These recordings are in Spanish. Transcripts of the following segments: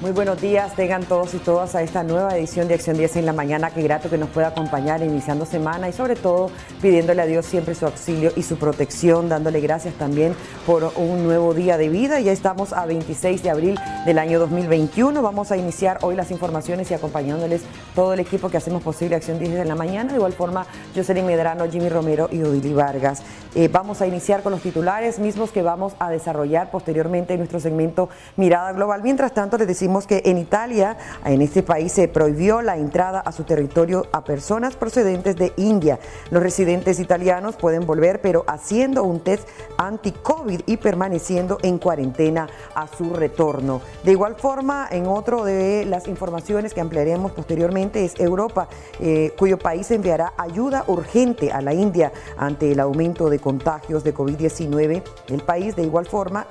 Muy buenos días, tengan todos y todas a esta nueva edición de Acción 10 en la mañana. Qué grato que nos pueda acompañar iniciando semana y sobre todo pidiéndole a Dios siempre su auxilio y su protección, dándole gracias también por un nuevo día de vida. Ya estamos a 26 de abril del año 2021. Vamos a iniciar hoy las informaciones y acompañándoles todo el equipo que hacemos posible Acción 10 en la mañana. De igual forma, Jocelyn Medrano, Jimmy Romero y Odili Vargas. Vamos a iniciar con los titulares mismos que vamos a desarrollar posteriormente en nuestro segmento Mirada Global. Mientras tanto, les decimos que en Italia, en este país, se prohibió la entrada a su territorio a personas procedentes de India. Los residentes italianos pueden volver, pero haciendo un test anti-COVID y permaneciendo en cuarentena a su retorno. De igual forma, en otro de las informaciones que ampliaremos posteriormente es Europa, cuyo país enviará ayuda urgente a la India ante el aumento de contagios de COVID-19. El país, de igual forma,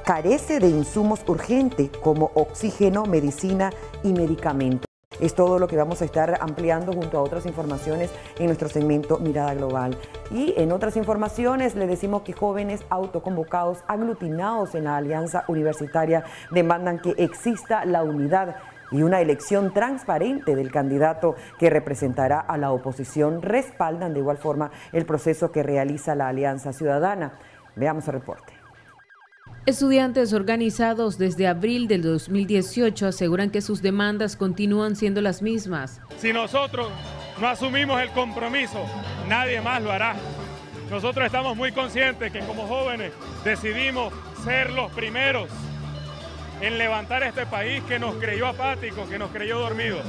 carece de insumos urgentes como oxígeno, medicina y medicamentos. Es todo lo que vamos a estar ampliando junto a otras informaciones en nuestro segmento Mirada Global. Y en otras informaciones le decimos que jóvenes autoconvocados aglutinados en la Alianza Universitaria demandan que exista la unidad y una elección transparente del candidato que representará a la oposición. Respaldan de igual forma el proceso que realiza la Alianza Ciudadana. Veamos el reporte. Estudiantes organizados desde abril del 2018 aseguran que sus demandas continúan siendo las mismas. Si nosotros no asumimos el compromiso, nadie más lo hará. Nosotros estamos muy conscientes que como jóvenes decidimos ser los primeros en levantar este país que nos creyó apático, que nos creyó dormido.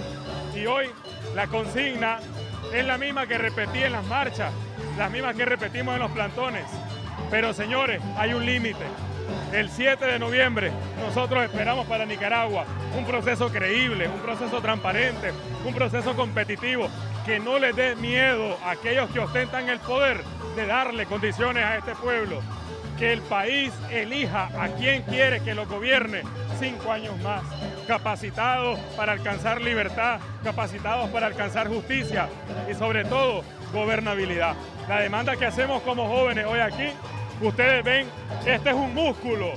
Y hoy la consigna es la misma que repetí en las marchas, las mismas que repetimos en los plantones. Pero señores, hay un límite. El 7 de noviembre nosotros esperamos para Nicaragua un proceso creíble, un proceso transparente, un proceso competitivo, que no les dé miedo a aquellos que ostentan el poder de darle condiciones a este pueblo, que el país elija a quien quiere que lo gobierne 5 años más, capacitados para alcanzar libertad, capacitados para alcanzar justicia y sobre todo gobernabilidad. La demanda que hacemos como jóvenes hoy aquí, ustedes ven, este es un músculo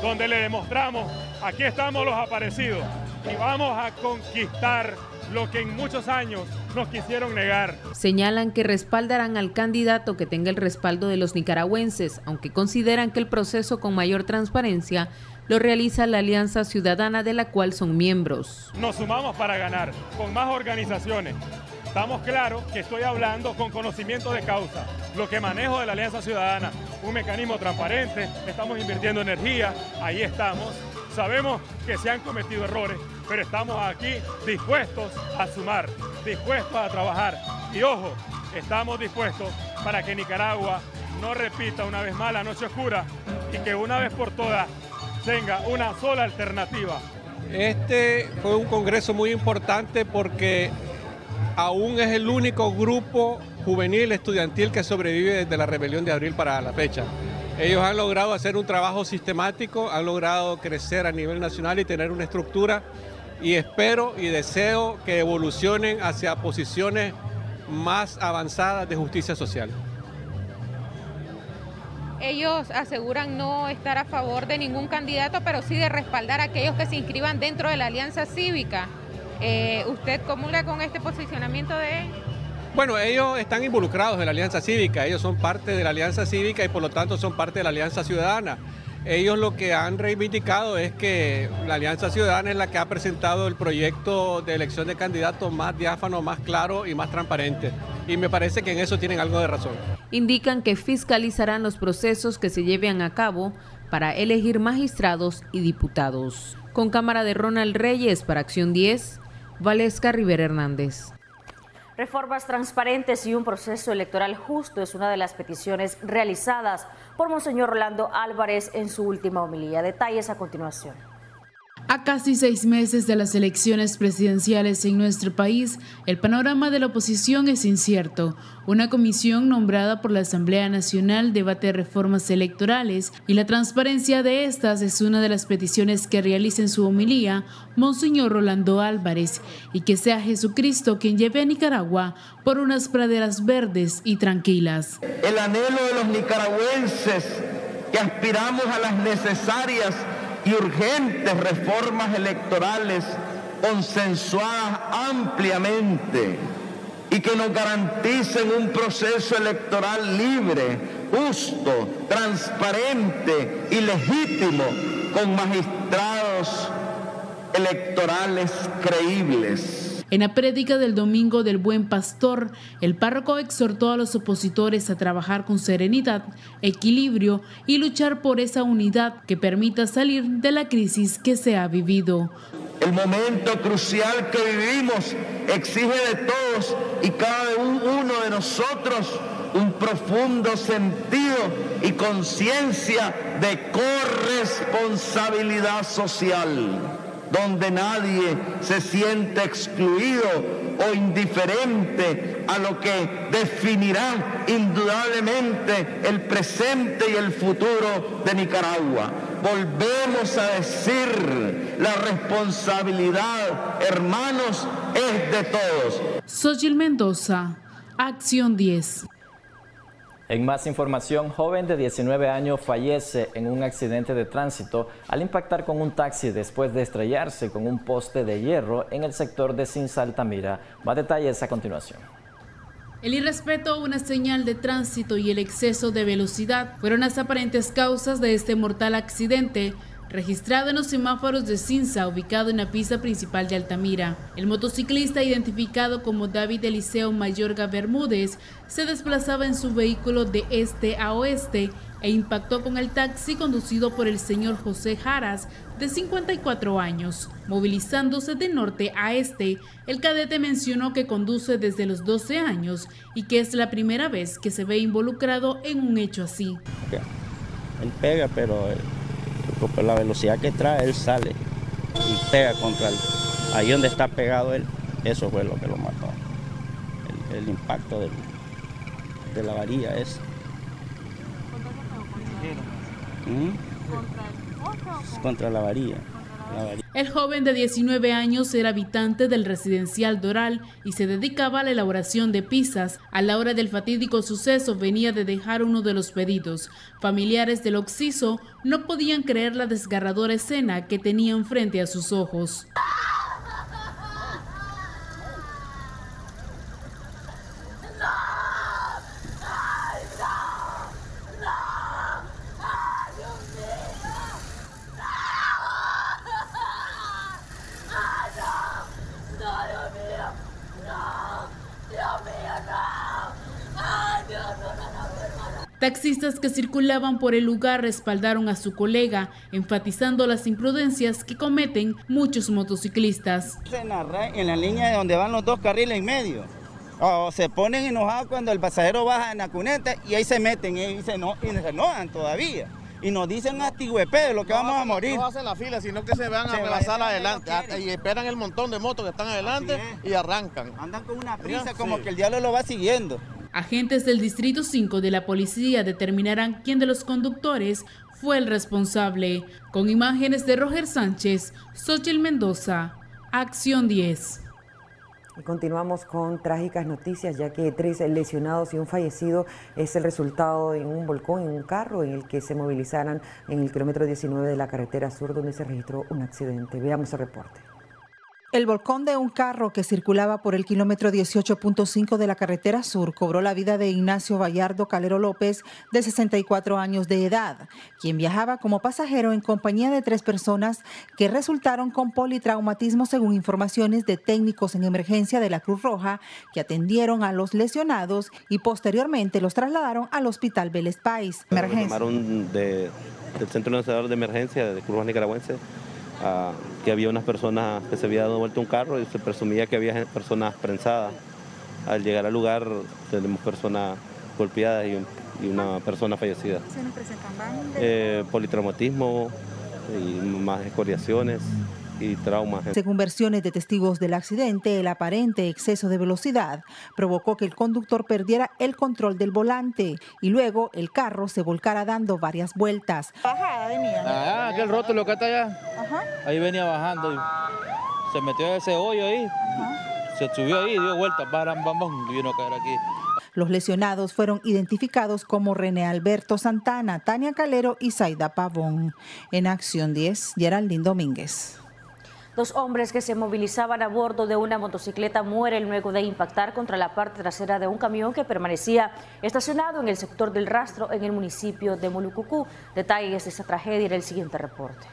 donde le demostramos, aquí estamos los aparecidos y vamos a conquistar lo que en muchos años nos quisieron negar. Señalan que respaldarán al candidato que tenga el respaldo de los nicaragüenses, aunque consideran que el proceso con mayor transparencia lo realiza la Alianza Ciudadana, de la cual son miembros. Nos sumamos para ganar, con más organizaciones. Estamos claros que estoy hablando con conocimiento de causa, lo que manejo de la Alianza Ciudadana, un mecanismo transparente, estamos invirtiendo energía, ahí estamos. Sabemos que se han cometido errores, pero estamos aquí dispuestos a sumar, dispuestos a trabajar. Y ojo, estamos dispuestos para que Nicaragua no repita una vez más la noche oscura y que una vez por todas tenga una sola alternativa. Este fue un congreso muy importante porque aún es el único grupo juvenil estudiantil que sobrevive desde la rebelión de abril para la fecha. Ellos han logrado hacer un trabajo sistemático, han logrado crecer a nivel nacional y tener una estructura, y espero y deseo que evolucionen hacia posiciones más avanzadas de justicia social. Ellos aseguran no estar a favor de ningún candidato, pero sí de respaldar a aquellos que se inscriban dentro de la Alianza Cívica. ¿Usted comulga con este posicionamiento de...? Bueno, ellos están involucrados en la Alianza Cívica, ellos son parte de la Alianza Cívica y por lo tanto son parte de la Alianza Ciudadana. Ellos lo que han reivindicado es que la Alianza Ciudadana es la que ha presentado el proyecto de elección de candidatos más diáfano, más claro y más transparente. Y me parece que en eso tienen algo de razón. Indican que fiscalizarán los procesos que se lleven a cabo para elegir magistrados y diputados. Con cámara de Ronald Reyes para Acción 10, Valesca Rivera Hernández. Reformas transparentes y un proceso electoral justo es una de las peticiones realizadas por Monseñor Rolando Álvarez en su última homilía. Detalles a continuación. A casi 6 meses de las elecciones presidenciales en nuestro país, el panorama de la oposición es incierto. Una comisión nombrada por la Asamblea Nacional debate reformas electorales y la transparencia de estas es una de las peticiones que realiza en su homilía Monseñor Rolando Álvarez, y que sea Jesucristo quien lleve a Nicaragua por unas praderas verdes y tranquilas. El anhelo de los nicaragüenses que aspiramos a las necesarias y urgentes reformas electorales consensuadas ampliamente y que nos garanticen un proceso electoral libre, justo, transparente y legítimo, con magistrados electorales creíbles. En la prédica del domingo del Buen Pastor, el párroco exhortó a los opositores a trabajar con serenidad, equilibrio y luchar por esa unidad que permita salir de la crisis que se ha vivido. El momento crucial que vivimos exige de todos y cada uno de nosotros un profundo sentido y conciencia de corresponsabilidad social, donde nadie se siente excluido o indiferente a lo que definirá indudablemente el presente y el futuro de Nicaragua. Volvemos a decir, la responsabilidad, hermanos, es de todos. Xochitl Mendoza, Acción 10. En más información, joven de 19 años fallece en un accidente de tránsito al impactar con un taxi después de estrellarse con un poste de hierro en el sector de Cinza Altamira. Más detalles a continuación. El irrespeto a una señal de tránsito y el exceso de velocidad fueron las aparentes causas de este mortal accidente, registrado en los semáforos de Cinza, ubicado en la pista principal de Altamira. El motociclista, identificado como David Eliseo Mayorga Bermúdez, se desplazaba en su vehículo de este a oeste e impactó con el taxi conducido por el señor José Jaras, de 54 años. Movilizándose de norte a este, el cadete mencionó que conduce desde los 12 años y que es la primera vez que se ve involucrado en un hecho así. Él pega, pero por la velocidad que trae, él sale y pega contra él. Ahí donde está pegado él, eso fue lo que lo mató. El impacto de la varilla es. Contra la varilla. El joven de 19 años era habitante del residencial Doral y se dedicaba a la elaboración de pizzas. A la hora del fatídico suceso venía de dejar uno de los pedidos. Familiares del occiso no podían creer la desgarradora escena que tenían frente a sus ojos. Taxistas que circulaban por el lugar respaldaron a su colega, enfatizando las imprudencias que cometen muchos motociclistas. En la línea de donde van los dos carriles en medio, se ponen enojados cuando el pasajero baja en la cuneta y ahí se meten y se enojan todavía. Y nos dicen astigüepe, lo que vamos a morir. No hacen la fila, sino que se van a rebasar adelante y esperan el montón de motos que están adelante y arrancan. Andan con una prisa como que el diablo lo va siguiendo. Agentes del Distrito 5 de la policía determinarán quién de los conductores fue el responsable. Con imágenes de Roger Sánchez, Xochitl Mendoza, Acción 10. Y continuamos con trágicas noticias, ya que 3 lesionados y un fallecido es el resultado de un volcón en un carro en el que se movilizaran en el kilómetro 19 de la carretera sur, donde se registró un accidente. Veamos el reporte. El volcón de un carro que circulaba por el kilómetro 18.5 de la carretera sur cobró la vida de Ignacio Vallardo Calero López, de 64 años de edad, quien viajaba como pasajero en compañía de 3 personas que resultaron con politraumatismo, según informaciones de técnicos en emergencia de la Cruz Roja, que atendieron a los lesionados y posteriormente los trasladaron al Hospital Vélez Páez. Nos llamaron del Centro Nacional de Emergencia de Cruz Roja Nicaragüense, que había unas personas que se había dado vuelta un carro y se presumía que había personas prensadas. Al llegar al lugar tenemos personas golpeadas y una persona fallecida. ¿Se nos presentan politraumatismo y más escoriaciones y traumas. Según versiones de testigos del accidente, el aparente exceso de velocidad provocó que el conductor perdiera el control del volante y luego el carro se volcara dando varias vueltas. Bajada venía. Aquel rótulo que está allá. Ajá. Ahí venía bajando y se metió en ese hoyo ahí. Ajá. Se subió ahí y dio vueltas, y vino a caer aquí. Los lesionados fueron identificados como René Alberto Santana, Tania Calero y Zaida Pavón. En Acción 10, Geraldine Domínguez. 2 hombres que se movilizaban a bordo de una motocicleta mueren luego de impactar contra la parte trasera de un camión que permanecía estacionado en el sector del Rastro en el municipio de Mulucucú. Detalles de esta tragedia en el siguiente reporte.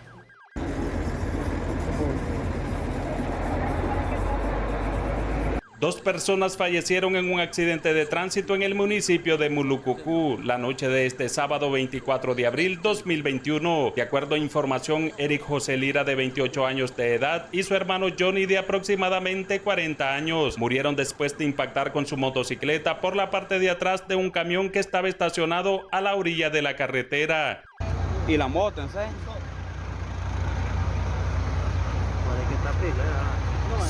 Dos personas fallecieron en un accidente de tránsito en el municipio de Mulucucú la noche de este sábado 24 de abril 2021. De acuerdo a información, Eric José Lira, de 28 años de edad, y su hermano Johnny, de aproximadamente 40 años, murieron después de impactar con su motocicleta por la parte de atrás de un camión que estaba estacionado a la orilla de la carretera. ¿Y la moto, en serio?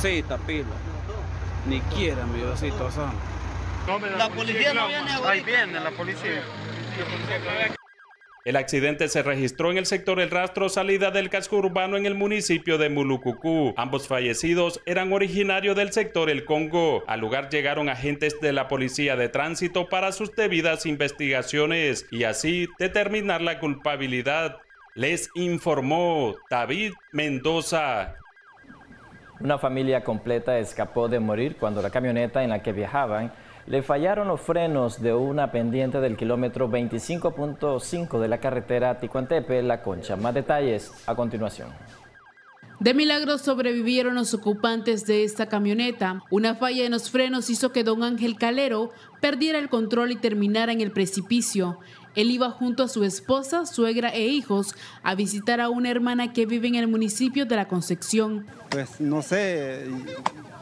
Sí, está pila. Ni quiera, mi Diosito santo. La policía no viene. Ahí viene la policía. El accidente se registró en el sector El Rastro, salida del casco urbano en el municipio de Mulucucú. Ambos fallecidos eran originarios del sector El Congo. Al lugar llegaron agentes de la Policía de Tránsito para sus debidas investigaciones y así determinar la culpabilidad. Les informó David Mendoza. Una familia completa escapó de morir cuando la camioneta en la que viajaban le fallaron los frenos de una pendiente del kilómetro 25.5 de la carretera Ticuantepe-La Concha. Más detalles a continuación. De milagro sobrevivieron los ocupantes de esta camioneta. Una falla en los frenos hizo que don Ángel Calero perdiera el control y terminara en el precipicio. Él iba junto a su esposa, suegra e hijos a visitar a una hermana que vive en el municipio de La Concepción. Pues no sé,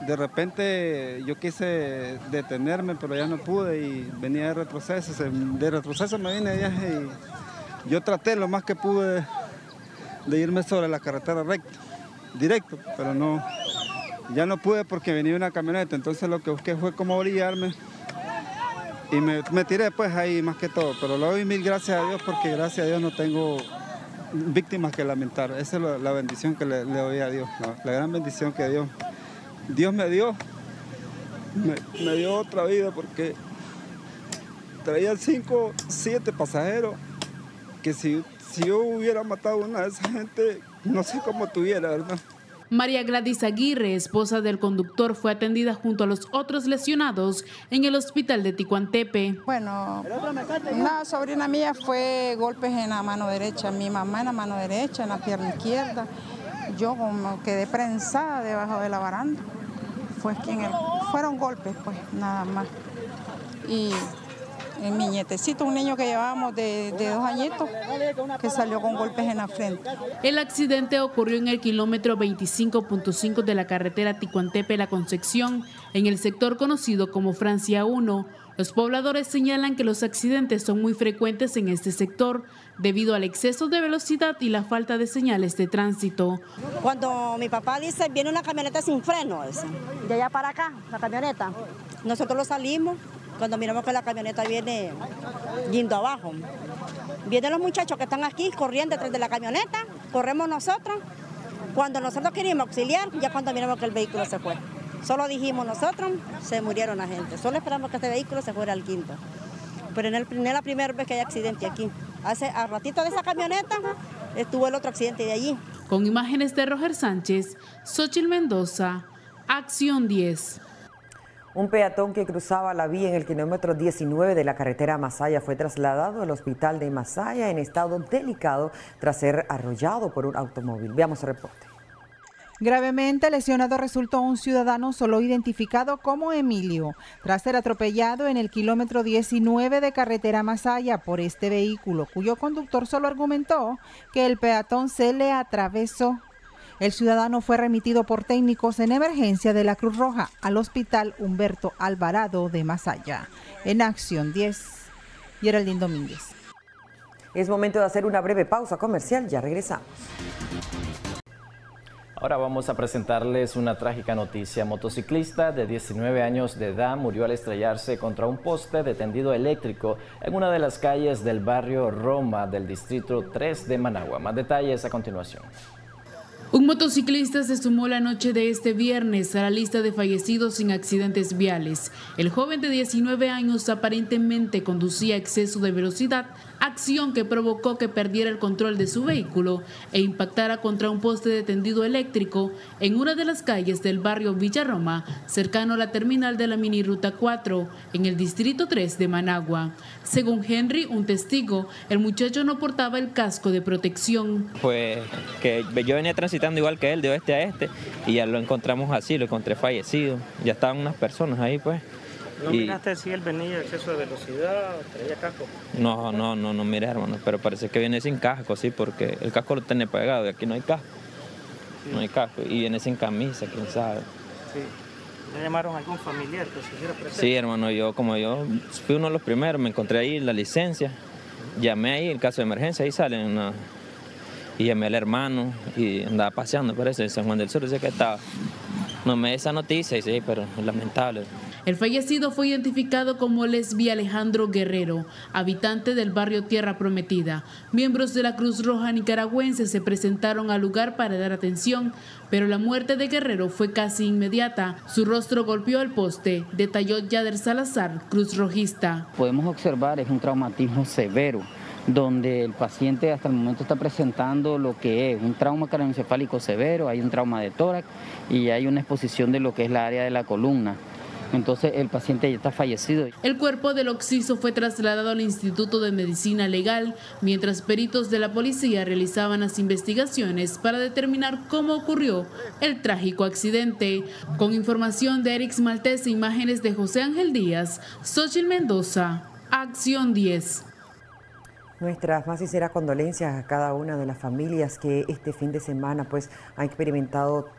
de repente yo quise detenerme, pero ya no pude y venía de retroceso. De retroceso me vine de viaje y yo traté lo más que pude de irme sobre la carretera directo, pero no, ya no pude porque venía una camioneta, entonces lo que busqué fue como orillarme. Y me tiré pues ahí más que todo, pero le doy mil gracias a Dios porque gracias a Dios no tengo víctimas que lamentar. Esa es la bendición que le doy a Dios, la gran bendición que Dios me dio. Me dio otra vida porque traía 5, 7 pasajeros que si yo hubiera matado a una de esa gente, no sé cómo tuviera, ¿verdad? María Gladys Aguirre, esposa del conductor, fue atendida junto a los otros lesionados en el hospital de Ticuantepe. Bueno, una sobrina mía fue golpes en la mano derecha, mi mamá en la mano derecha, en la pierna izquierda. Yo como quedé prensada debajo de la baranda. Fueron golpes, pues, nada más. Y mi nietecito, un niño que llevábamos de 2 añitos, que salió con golpes en la frente. El accidente ocurrió en el kilómetro 25.5 de la carretera Ticuantepe-La Concepción, en el sector conocido como Francia 1. Los pobladores señalan que los accidentes son muy frecuentes en este sector debido al exceso de velocidad y la falta de señales de tránsito. Cuando mi papá dice, viene una camioneta sin freno, de allá para acá, la camioneta, nosotros lo salimos. Cuando miramos que la camioneta viene yendo abajo, vienen los muchachos que están aquí corriendo detrás de la camioneta, corremos nosotros. Cuando nosotros queríamos auxiliar, ya cuando miramos que el vehículo se fue. Solo dijimos nosotros, se murieron la gente. Solo esperamos que este vehículo se fuera al quinto. Pero no es la primera vez que hay accidente aquí. A ratito de esa camioneta estuvo el otro accidente de allí. Con imágenes de Roger Sánchez, Xochitl Mendoza, Acción 10. Un peatón que cruzaba la vía en el kilómetro 19 de la carretera Masaya fue trasladado al hospital de Masaya en estado delicado tras ser arrollado por un automóvil. Veamos el reporte. Gravemente lesionado resultó un ciudadano solo identificado como Emilio, tras ser atropellado en el kilómetro 19 de carretera Masaya por este vehículo, cuyo conductor solo argumentó que el peatón se le atravesó. El ciudadano fue remitido por técnicos en emergencia de la Cruz Roja al Hospital Humberto Alvarado de Masaya. En Acción 10, Geraldine Domínguez. Es momento de hacer una breve pausa comercial, ya regresamos. Ahora vamos a presentarles una trágica noticia. Motociclista de 19 años de edad murió al estrellarse contra un poste de tendido eléctrico en una de las calles del barrio Roma del distrito 3 de Managua. Más detalles a continuación. Un motociclista se sumó la noche de este viernes a la lista de fallecidos en accidentes viales. El joven de 19 años aparentemente conducía a exceso de velocidad, acción que provocó que perdiera el control de su vehículo e impactara contra un poste de tendido eléctrico en una de las calles del barrio Villaroma, cercano a la terminal de la mini Ruta 4, en el distrito 3 de Managua. Según Henry, un testigo, el muchacho no portaba el casco de protección. Pues que yo venía transitando igual que él, de oeste a este, y ya lo encontramos así, lo encontré fallecido. Ya estaban unas personas ahí, pues. ¿No miraste si él venía a exceso de velocidad o traía casco? No miré, hermano, pero parece que viene sin casco, sí, porque el casco lo tiene pegado y aquí no hay casco. Sí. No hay casco, y viene sin camisa, quién sabe. Sí. ¿Le llamaron a algún familiar que se hiciera presente? Sí, hermano, yo fui uno de los primeros, me encontré ahí la licencia, llamé ahí, el caso de emergencia, ahí salen y llamé al hermano y andaba paseando, parece, en San Juan del Sur, dice que estaba. No me di esa noticia, y sí, pero es lamentable. El fallecido fue identificado como Lesbi Alejandro Guerrero, habitante del barrio Tierra Prometida. Miembros de la Cruz Roja nicaragüense se presentaron al lugar para dar atención, pero la muerte de Guerrero fue casi inmediata. Su rostro golpeó el poste, detalló Yader Salazar, Cruz Rojista. Podemos observar es un traumatismo severo, donde el paciente hasta el momento está presentando lo que es un trauma craneoencefálico severo, hay un trauma de tórax y hay una exposición de lo que es la área de la columna. Entonces el paciente ya está fallecido. El cuerpo del occiso fue trasladado al Instituto de Medicina Legal, mientras peritos de la policía realizaban las investigaciones para determinar cómo ocurrió el trágico accidente. Con información de Erix Maltés e imágenes de José Ángel Díaz, Xochitl Mendoza, Acción 10. Nuestras más sinceras condolencias a cada una de las familias que este fin de semana pues han experimentado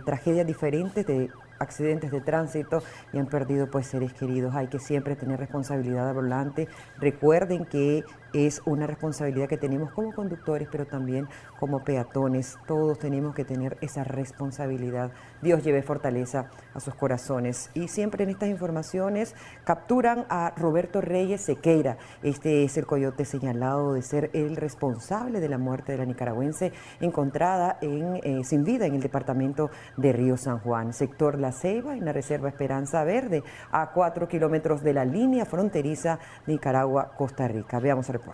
tragedias diferentes de accidentes de tránsito y han perdido pues seres queridos. Hay que siempre tener responsabilidad al volante. Recuerden que es una responsabilidad que tenemos como conductores, pero también como peatones. Todos tenemos que tener esa responsabilidad. Dios lleve fortaleza a sus corazones. Y siempre en estas informaciones capturan a Roberto Reyes Sequeira. Este es el coyote señalado de ser el responsable de la muerte de la nicaragüense encontrada sin vida en el departamento de Río San Juan, sector La Ceiba, en la reserva Esperanza Verde, a 4 kilómetros de la línea fronteriza Nicaragua-Costa Rica. Veamos el reporte.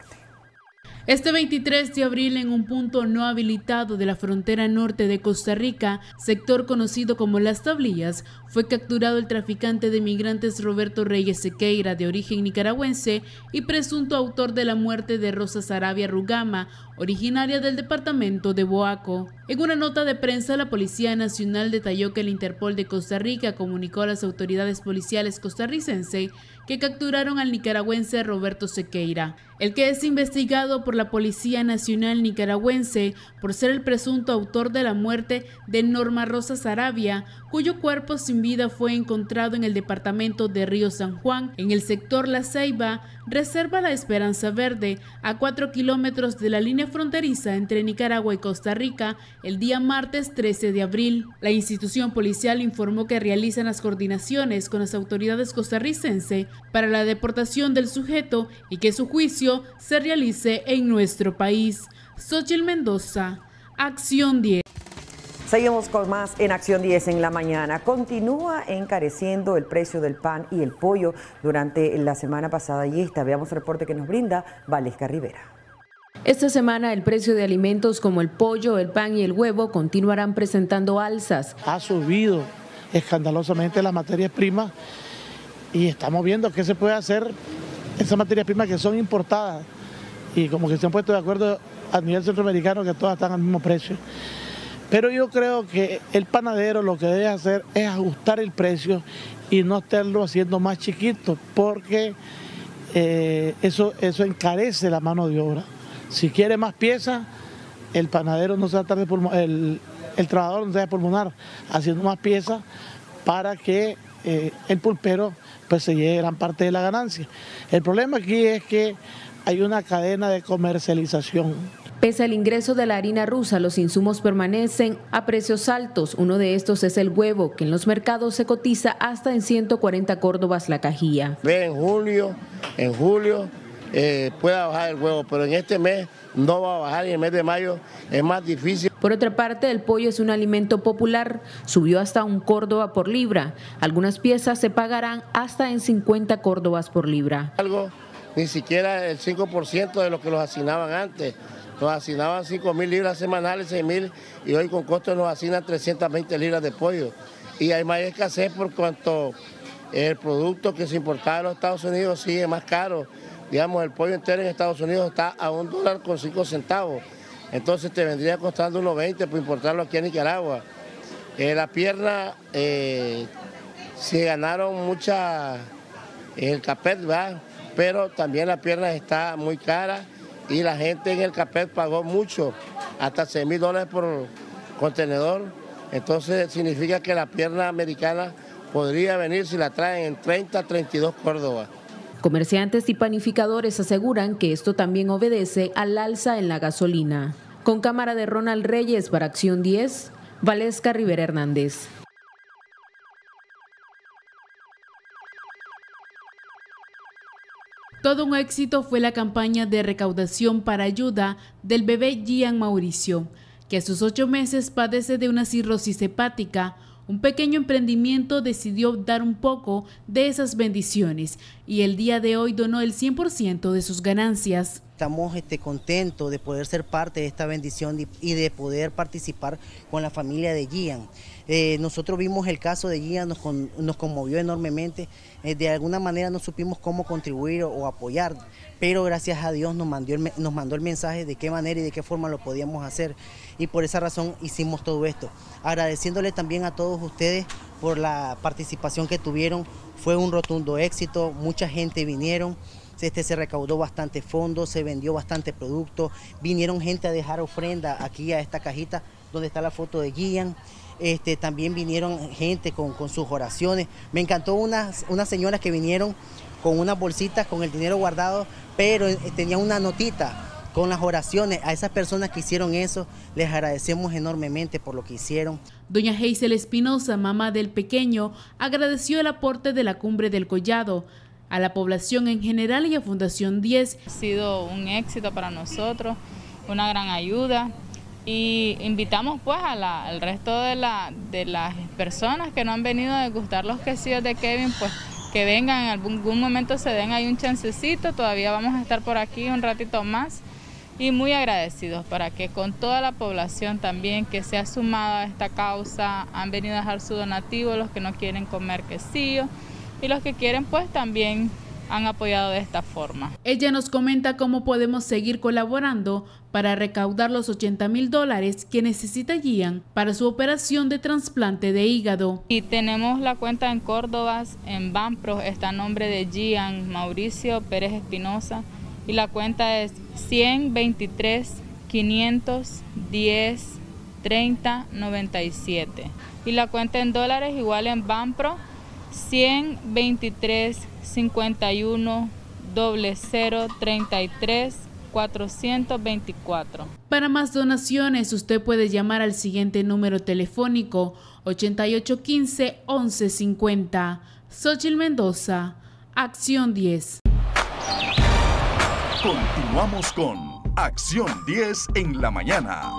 Este 23 de abril, en un punto no habilitado de la frontera norte de Costa Rica, sector conocido como Las Tablillas, fue capturado el traficante de migrantes Roberto Reyes Sequeira, de origen nicaragüense y presunto autor de la muerte de Rosa Saravia Rugama, originaria del departamento de Boaco. En una nota de prensa, la Policía Nacional detalló que el Interpol de Costa Rica comunicó a las autoridades policiales costarricenses que capturaron al nicaragüense Roberto Sequeira, el que es investigado por la Policía Nacional nicaragüense por ser el presunto autor de la muerte de Norma Rosa Saravia, cuyo cuerpo sin vida fue encontrado en el departamento de Río San Juan, en el sector La Ceiba, reserva La Esperanza Verde, a 4 kilómetros de la línea fronteriza entre Nicaragua y Costa Rica, el día martes 13 de abril. La institución policial informó que realizan las coordinaciones con las autoridades costarricenses para la deportación del sujeto y que su juicio se realice en nuestro país. Xochitl Mendoza, Acción 10. Seguimos con más en Acción 10 en la mañana. Continúa encareciendo el precio del pan y el pollo durante la semana pasada y veamos el reporte que nos brinda Valesca Rivera. Esta semana el precio de alimentos como el pollo, el pan y el huevo continuarán presentando alzas. Ha subido escandalosamente las materias primas y estamos viendo qué se puede hacer esas materias primas que son importadas y como que se han puesto de acuerdo a nivel centroamericano que todas están al mismo precio. Pero yo creo que el panadero lo que debe hacer es ajustar el precio y no estarlo haciendo más chiquito, porque eso encarece la mano de obra. Si quiere más piezas, el panadero no se va a estar el trabajador no se va a pulmonar haciendo más piezas para que el pulpero pues se lleve gran parte de la ganancia. El problema aquí es que hay una cadena de comercialización. Pese al ingreso de la harina rusa, los insumos permanecen a precios altos. Uno de estos es el huevo, que en los mercados se cotiza hasta en 140 córdobas la cajilla. En julio pueda bajar el huevo, pero en este mes no va a bajar y en el mes de mayo es más difícil. Por otra parte, el pollo es un alimento popular, subió hasta 1 córdoba por libra. Algunas piezas se pagarán hasta en 50 córdobas por libra. Ni siquiera el 5% de lo que los asignaban antes. Nos asignaban 5.000 libras semanales, 6.000, y hoy con costo nos asignan 320 libras de pollo. Y hay más escasez por cuanto el producto que se importaba de los Estados Unidos sigue más caro. Digamos, el pollo entero en Estados Unidos está a $1.05. Entonces te vendría costando 1.20 por importarlo aquí a Nicaragua. La pierna, se ganaron muchas en el Capet, ¿verdad? Pero también la pierna está muy cara y la gente en el Capet pagó mucho, hasta $6.000 por contenedor. Entonces significa que la pierna americana podría venir si la traen en 30, 32 córdobas. Comerciantes y panificadores aseguran que esto también obedece al alza en la gasolina. Con cámara de Ronald Reyes para Acción 10, Valesca Rivera Hernández. Todo un éxito fue la campaña de recaudación para ayuda del bebé Gian Mauricio, que a sus 8 meses padece de una cirrosis hepática. Un pequeño emprendimiento decidió dar un poco de esas bendiciones y el día de hoy donó el 100% de sus ganancias. Estamos contentos de poder ser parte de esta bendición y de poder participar con la familia de Gian. Nosotros vimos el caso de Gian, nos conmovió enormemente. De alguna manera no supimos cómo contribuir o apoyar, pero gracias a Dios nos mandó el mensaje de qué manera y de qué forma lo podíamos hacer. Y por esa razón hicimos todo esto. Agradeciéndole también a todos ustedes por la participación que tuvieron. Fue un rotundo éxito, mucha gente vinieron. Se recaudó bastante fondos, se vendió bastante producto, vinieron gente a dejar ofrenda aquí a esta cajita donde está la foto de Gian. También vinieron gente con sus oraciones. Me encantó unas señoras que vinieron con unas bolsitas con el dinero guardado, pero tenían una notita con las oraciones. A esas personas que hicieron eso, les agradecemos enormemente por lo que hicieron. Doña Hazel Espinosa, mamá del pequeño, agradeció el aporte de la Cumbre del Collado a la población en general y a Fundación 10. Ha sido un éxito para nosotros, una gran ayuda, y invitamos pues al resto de las personas que no han venido a degustar los quesillos de Kevin, pues que vengan, en algún momento se den ahí un chancecito. Todavía vamos a estar por aquí un ratito más, y muy agradecidos para que con toda la población también que se ha sumado a esta causa, han venido a dejar su donativo, los que no quieren comer quesillo, y los que quieren pues también han apoyado de esta forma. Ella nos comenta cómo podemos seguir colaborando para recaudar los $80,000 que necesita Gian para su operación de trasplante de hígado. Y tenemos la cuenta en Córdoba, en Banpro, está a nombre de Gian Mauricio Pérez Espinosa, y la cuenta es 123 510 30 97. Y la cuenta en dólares igual en Banpro, 123 51 00 33 424. Para más donaciones, usted puede llamar al siguiente número telefónico 8815-1150. Xochitl Mendoza, Acción 10. Continuamos con Acción 10 en la mañana.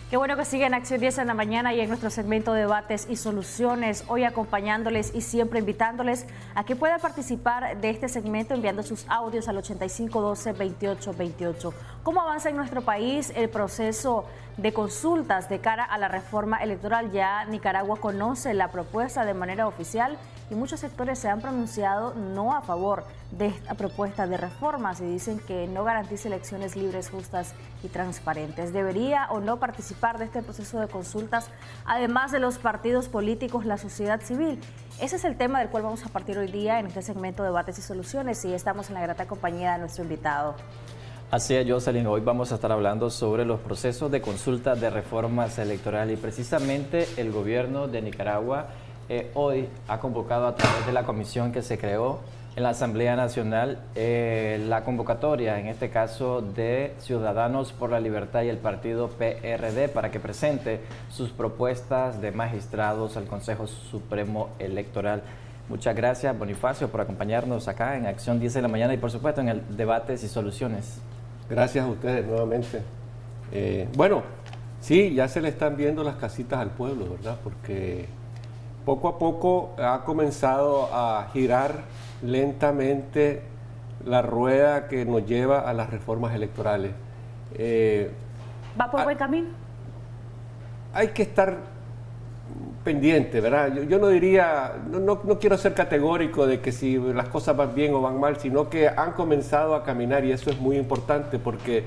Qué bueno que siguen Acción 10 en la mañana y en nuestro segmento de debates y soluciones, hoy acompañándoles y siempre invitándoles a que puedan participar de este segmento enviando sus audios al 8512-2828. ¿Cómo avanza en nuestro país el proceso de consultas de cara a la reforma electoral? Ya Nicaragua conoce la propuesta de manera oficial y muchos sectores se han pronunciado no a favor de esta propuesta de reformas y dicen que no garantiza elecciones libres, justas y transparentes. ¿Debería o no participar de este proceso de consultas, además de los partidos políticos, la sociedad civil? Ese es el tema del cual vamos a partir hoy día en este segmento de debates y soluciones, y estamos en la grata compañía de nuestro invitado. Así es, Jocelyn. Hoy vamos a estar hablando sobre los procesos de consulta de reformas electorales y precisamente el gobierno de Nicaragua hoy ha convocado a través de la comisión que se creó en la Asamblea Nacional la convocatoria, en este caso de Ciudadanos por la Libertad y el partido PRD, para que presente sus propuestas de magistrados al Consejo Supremo Electoral. Muchas gracias, Bonifacio, por acompañarnos acá en Acción 10 de la mañana y por supuesto en el Debates y Soluciones. Gracias a ustedes nuevamente. Bueno, sí, ya se le están viendo las casitas al pueblo, ¿verdad? Porque poco a poco ha comenzado a girar lentamente la rueda que nos lleva a las reformas electorales. ¿Va por buen camino? Hay que estar pendiente, ¿verdad? Yo no diría, no quiero ser categórico de que si las cosas van bien o van mal, sino que han comenzado a caminar y eso es muy importante porque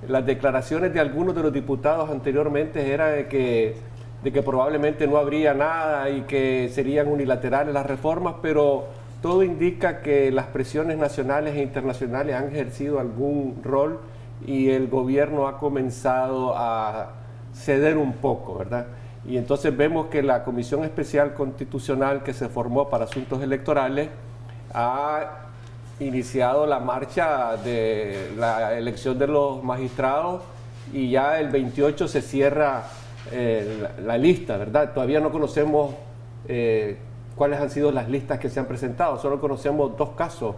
las declaraciones de algunos de los diputados anteriormente era de que probablemente no habría nada y que serían unilaterales las reformas, pero todo indica que las presiones nacionales e internacionales han ejercido algún rol y el gobierno ha comenzado a ceder un poco, ¿verdad? Y entonces vemos que la Comisión Especial Constitucional que se formó para asuntos electorales ha iniciado la marcha de la elección de los magistrados y ya el 28 se cierra la lista, ¿verdad? Todavía no conocemos cuáles han sido las listas que se han presentado, solo conocemos dos casos,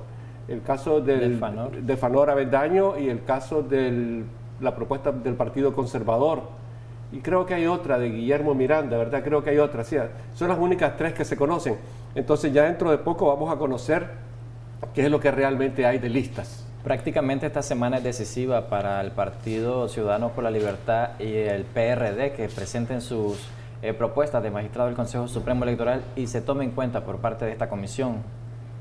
el caso de Fanor Avendaño y el caso de la propuesta del Partido Conservador. Y creo que hay otra de Guillermo Miranda, ¿verdad? Creo que hay otra, sí, son las únicas tres que se conocen. Entonces ya dentro de poco vamos a conocer qué es lo que realmente hay de listas. Prácticamente esta semana es decisiva para el Partido Ciudadanos por la Libertad y el PRD que presenten sus propuestas de magistrado del Consejo Supremo Electoral y se tome en cuenta por parte de esta comisión.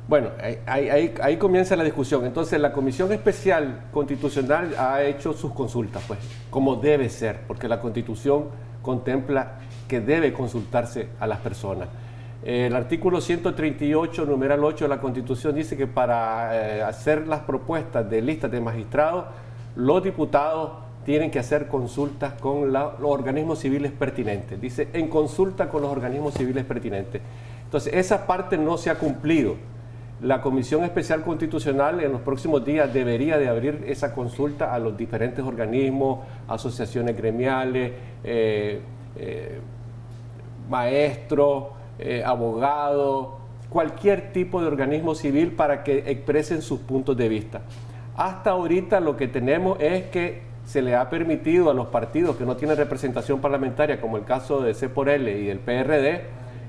Bueno, ahí comienza la discusión. Entonces la Comisión Especial Constitucional ha hecho sus consultas, pues, como debe ser, porque la Constitución contempla que debe consultarse a las personas. El artículo 138, numeral 8 de la Constitución dice que para hacer las propuestas de listas de magistrados, los diputados tienen que hacer consultas con los organismos civiles pertinentes. Dice, en consulta con los organismos civiles pertinentes. Entonces, esa parte no se ha cumplido. La Comisión Especial Constitucional en los próximos días debería de abrir esa consulta a los diferentes organismos, asociaciones gremiales, maestros, abogados, cualquier tipo de organismo civil para que expresen sus puntos de vista. Hasta ahorita lo que tenemos es que se le ha permitido a los partidos que no tienen representación parlamentaria, como el caso de C por L y del PRD,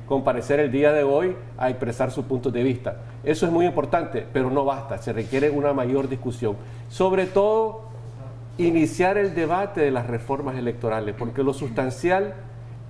comparecer el día de hoy a expresar sus puntos de vista. Eso es muy importante, pero no basta, se requiere una mayor discusión. Sobre todo, iniciar el debate de las reformas electorales, porque lo sustancial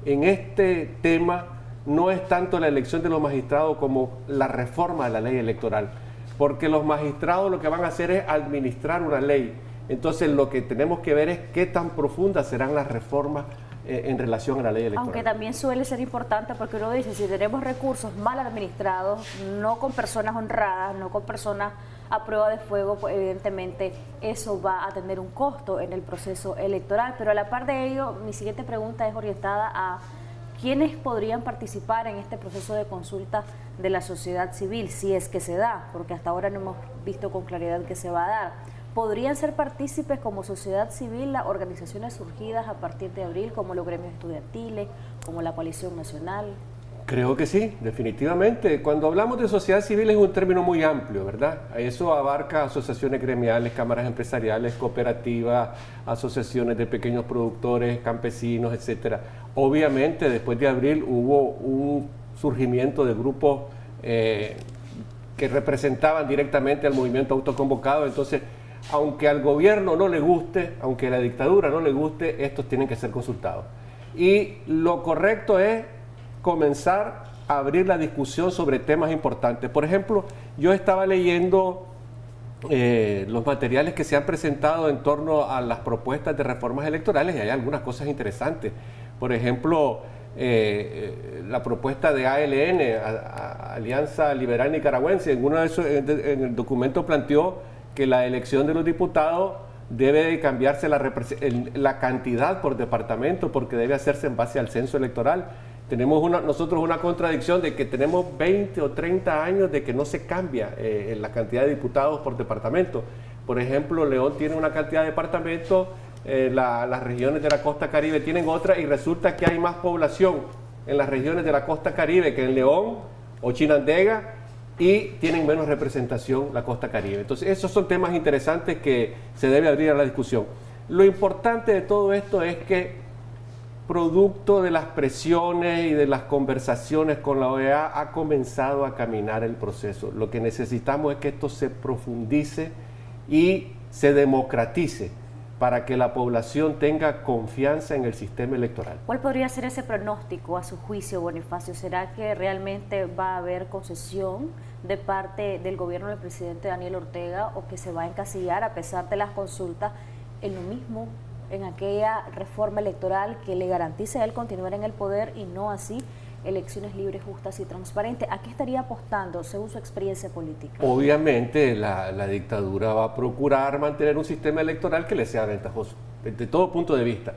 en este tema no es tanto la elección de los magistrados como la reforma de la ley electoral, porque los magistrados lo que van a hacer es administrar una ley. Entonces lo que tenemos que ver es qué tan profundas serán las reformas en relación a la ley electoral. Aunque también suele ser importante porque uno dice, si tenemos recursos mal administrados, no con personas honradas, no con personas a prueba de fuego, pues evidentemente eso va a tener un costo en el proceso electoral. Pero a la par de ello, mi siguiente pregunta es orientada a quiénes podrían participar en este proceso de consulta de la sociedad civil, si es que se da, porque hasta ahora no hemos visto con claridad que se va a dar. ¿Podrían ser partícipes como sociedad civil las organizaciones surgidas a partir de abril, como los gremios estudiantiles, como la Coalición Nacional? Creo que sí, definitivamente. Cuando hablamos de sociedad civil es un término muy amplio, ¿verdad? Eso abarca asociaciones gremiales, cámaras empresariales, cooperativas, asociaciones de pequeños productores, campesinos, etcétera. Obviamente, después de abril hubo un surgimiento de grupos que representaban directamente al movimiento autoconvocado, entonces aunque al gobierno no le guste, aunque a la dictadura no le guste, estos tienen que ser consultados. Y lo correcto es comenzar a abrir la discusión sobre temas importantes. Por ejemplo, yo estaba leyendo los materiales que se han presentado en torno a las propuestas de reformas electorales y hay algunas cosas interesantes. Por ejemplo, la propuesta de ALN, Alianza Liberal Nicaragüense, en el documento planteó que la elección de los diputados debe cambiarse la cantidad por departamento porque debe hacerse en base al censo electoral. Tenemos nosotros una contradicción de que tenemos 20 o 30 años de que no se cambia la cantidad de diputados por departamento. Por ejemplo, León tiene una cantidad de departamentos, las regiones de la costa Caribe tienen otra, y resulta que hay más población en las regiones de la costa Caribe que en León o Chinandega, y tienen menos representación la costa Caribe. Entonces, esos son temas interesantes que se debe abrir a la discusión. Lo importante de todo esto es que, producto de las presiones y de las conversaciones con la OEA, ha comenzado a caminar el proceso. Lo que necesitamos es que esto se profundice y se democratice para que la población tenga confianza en el sistema electoral. ¿Cuál podría ser ese pronóstico a su juicio, Bonifacio? ¿Será que realmente va a haber concesión de parte del gobierno del presidente Daniel Ortega, o que se va a encasillar, a pesar de las consultas, en lo mismo, en aquella reforma electoral que le garantice a él continuar en el poder y no así elecciones libres, justas y transparentes? ¿A qué estaría apostando según su experiencia política? Obviamente la dictadura va a procurar mantener un sistema electoral que le sea ventajoso, desde todo punto de vista.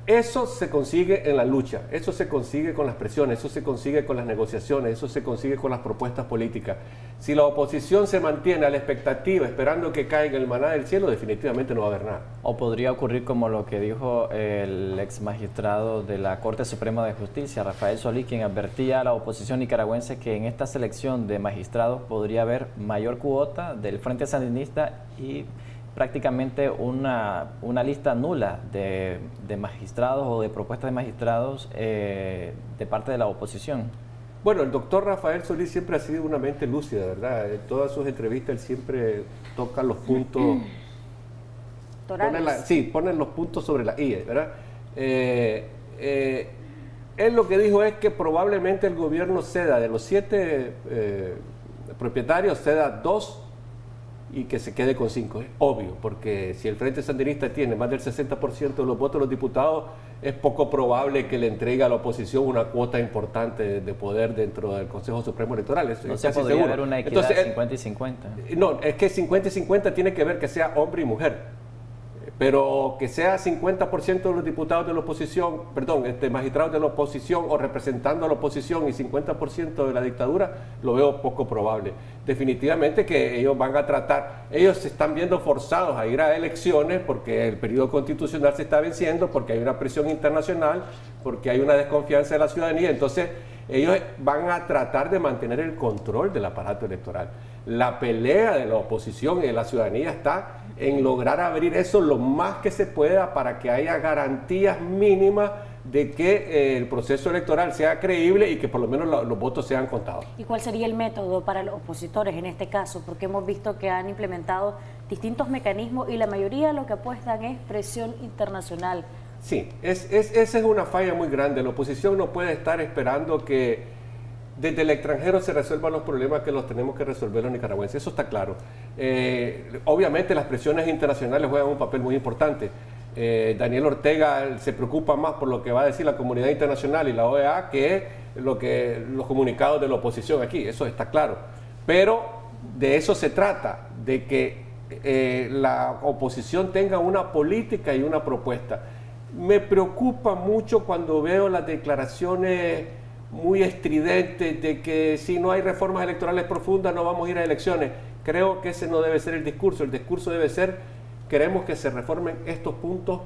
Eso se consigue en la lucha, eso se consigue con las presiones, eso se consigue con las negociaciones, eso se consigue con las propuestas políticas. Si la oposición se mantiene a la expectativa, esperando que caiga el maná del cielo, definitivamente no va a haber nada. O podría ocurrir como lo que dijo el ex magistrado de la Corte Suprema de Justicia, Rafael Solís, quien advertía a la oposición nicaragüense que en esta selección de magistrados podría haber mayor cuota del Frente Sandinista y prácticamente una lista nula de magistrados o de propuestas de magistrados de parte de la oposición. Bueno, el doctor Rafael Solís siempre ha sido una mente lúcida, ¿verdad? En todas sus entrevistas él siempre toca los puntos, pone los puntos sobre la I, ¿verdad? Él lo que dijo es que probablemente el gobierno ceda de los 7 propietarios, ceda 2 y que se quede con 5. Es obvio, porque si el Frente Sandinista tiene más del 60% de los votos de los diputados, es poco probable que le entregue a la oposición una cuota importante de poder dentro del Consejo Supremo Electoral. Eso no es se casi podría seguro. haber una equidad. Entonces, 50 y 50. No, es que 50 y 50 tiene que ver que sea hombre y mujer. Pero que sea 50% de los diputados de la oposición, perdón, magistrados de la oposición o representando a la oposición y 50% de la dictadura, lo veo poco probable. Definitivamente que ellos van a tratar, ellos se están viendo forzados a ir a elecciones porque el periodo constitucional se está venciendo, porque hay una presión internacional, porque hay una desconfianza de la ciudadanía. Entonces, ellos van a tratar de mantener el control del aparato electoral. La pelea de la oposición y de la ciudadanía está en lograr abrir eso lo más que se pueda para que haya garantías mínimas de que el proceso electoral sea creíble y que por lo menos los votos sean contados. ¿Y cuál sería el método para los opositores en este caso? Porque hemos visto que han implementado distintos mecanismos y la mayoría lo que apuestan es presión internacional. Sí, esa es una falla muy grande. La oposición no puede estar esperando que desde el extranjero se resuelvan los problemas que los tenemos que resolver los nicaragüenses. Eso está claro. Obviamente las presiones internacionales juegan un papel muy importante. Daniel Ortega se preocupa más por lo que va a decir la comunidad internacional y la OEA que los comunicados de la oposición aquí. Eso está claro. Pero de eso se trata, de que la oposición tenga una política y una propuesta. Me preocupa mucho cuando veo las declaraciones muy estridentes de que si no hay reformas electorales profundas no vamos a ir a elecciones. Creo que ese no debe ser el discurso. El discurso debe ser: queremos que se reformen estos puntos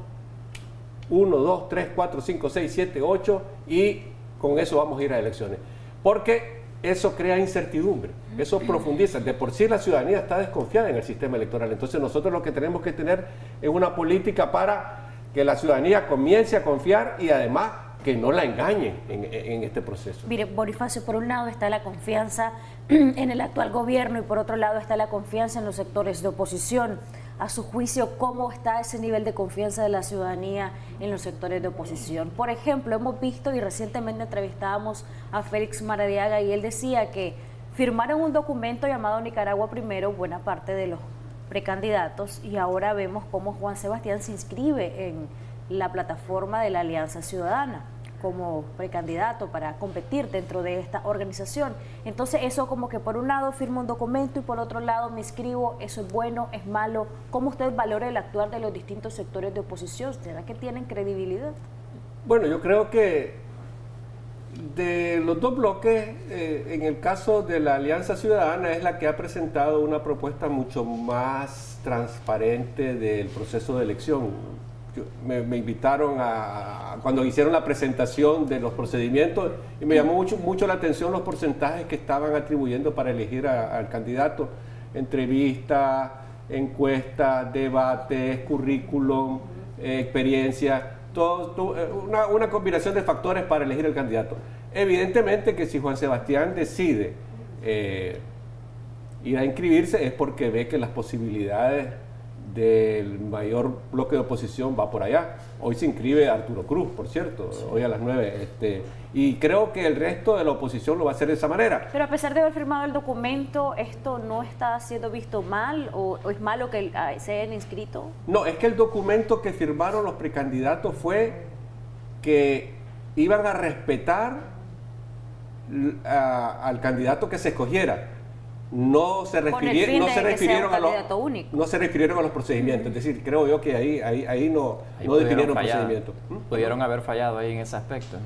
1, 2, 3, 4, 5, 6, 7, 8 y con eso vamos a ir a elecciones. Porque eso crea incertidumbre, eso profundiza. De por sí la ciudadanía está desconfiada en el sistema electoral. Entonces nosotros lo que tenemos que tener es una política para que la ciudadanía comience a confiar y además que no la engañen en este proceso. Mire, Bonifacio, por un lado está la confianza en el actual gobierno y por otro lado está la confianza en los sectores de oposición. A su juicio, ¿cómo está ese nivel de confianza de la ciudadanía en los sectores de oposición? Por ejemplo, hemos visto y recientemente entrevistábamos a Félix Maradiaga y él decía que firmaron un documento llamado Nicaragua Primero, buena parte de los precandidatos, y ahora vemos cómo Juan Sebastián se inscribe en la plataforma de la Alianza Ciudadana como precandidato para competir dentro de esta organización. Entonces eso como que por un lado firma un documento y por otro lado me inscribo. ¿Eso es bueno, es malo? ¿Cómo usted valora el actuar de los distintos sectores de oposición? ¿Será que tienen credibilidad? Bueno, yo creo que De los dos bloques, en el caso de la Alianza Ciudadana es la que ha presentado una propuesta mucho más transparente del proceso de elección. Me invitaron cuando hicieron la presentación de los procedimientos y me llamó mucho la atención los porcentajes que estaban atribuyendo para elegir al candidato. Entrevistas, encuestas, debates, currículum, experiencia, una combinación de factores para elegir el candidato. Evidentemente que si Juan Sebastián decide ir a inscribirse es porque ve que las posibilidades del mayor bloque de oposición va por allá. Hoy se inscribe Arturo Cruz, por cierto, hoy a las 9. Y creo que el resto de la oposición lo va a hacer de esa manera. Pero a pesar de haber firmado el documento, ¿esto no está siendo visto mal o es malo que se hayan inscrito? No, es que el documento que firmaron los precandidatos fue que iban a respetar al candidato que se escogiera. No se refirieron a los procedimientos. Es decir, creo yo que ahí no definieron procedimientos. Pudieron haber fallado ahí en ese aspecto.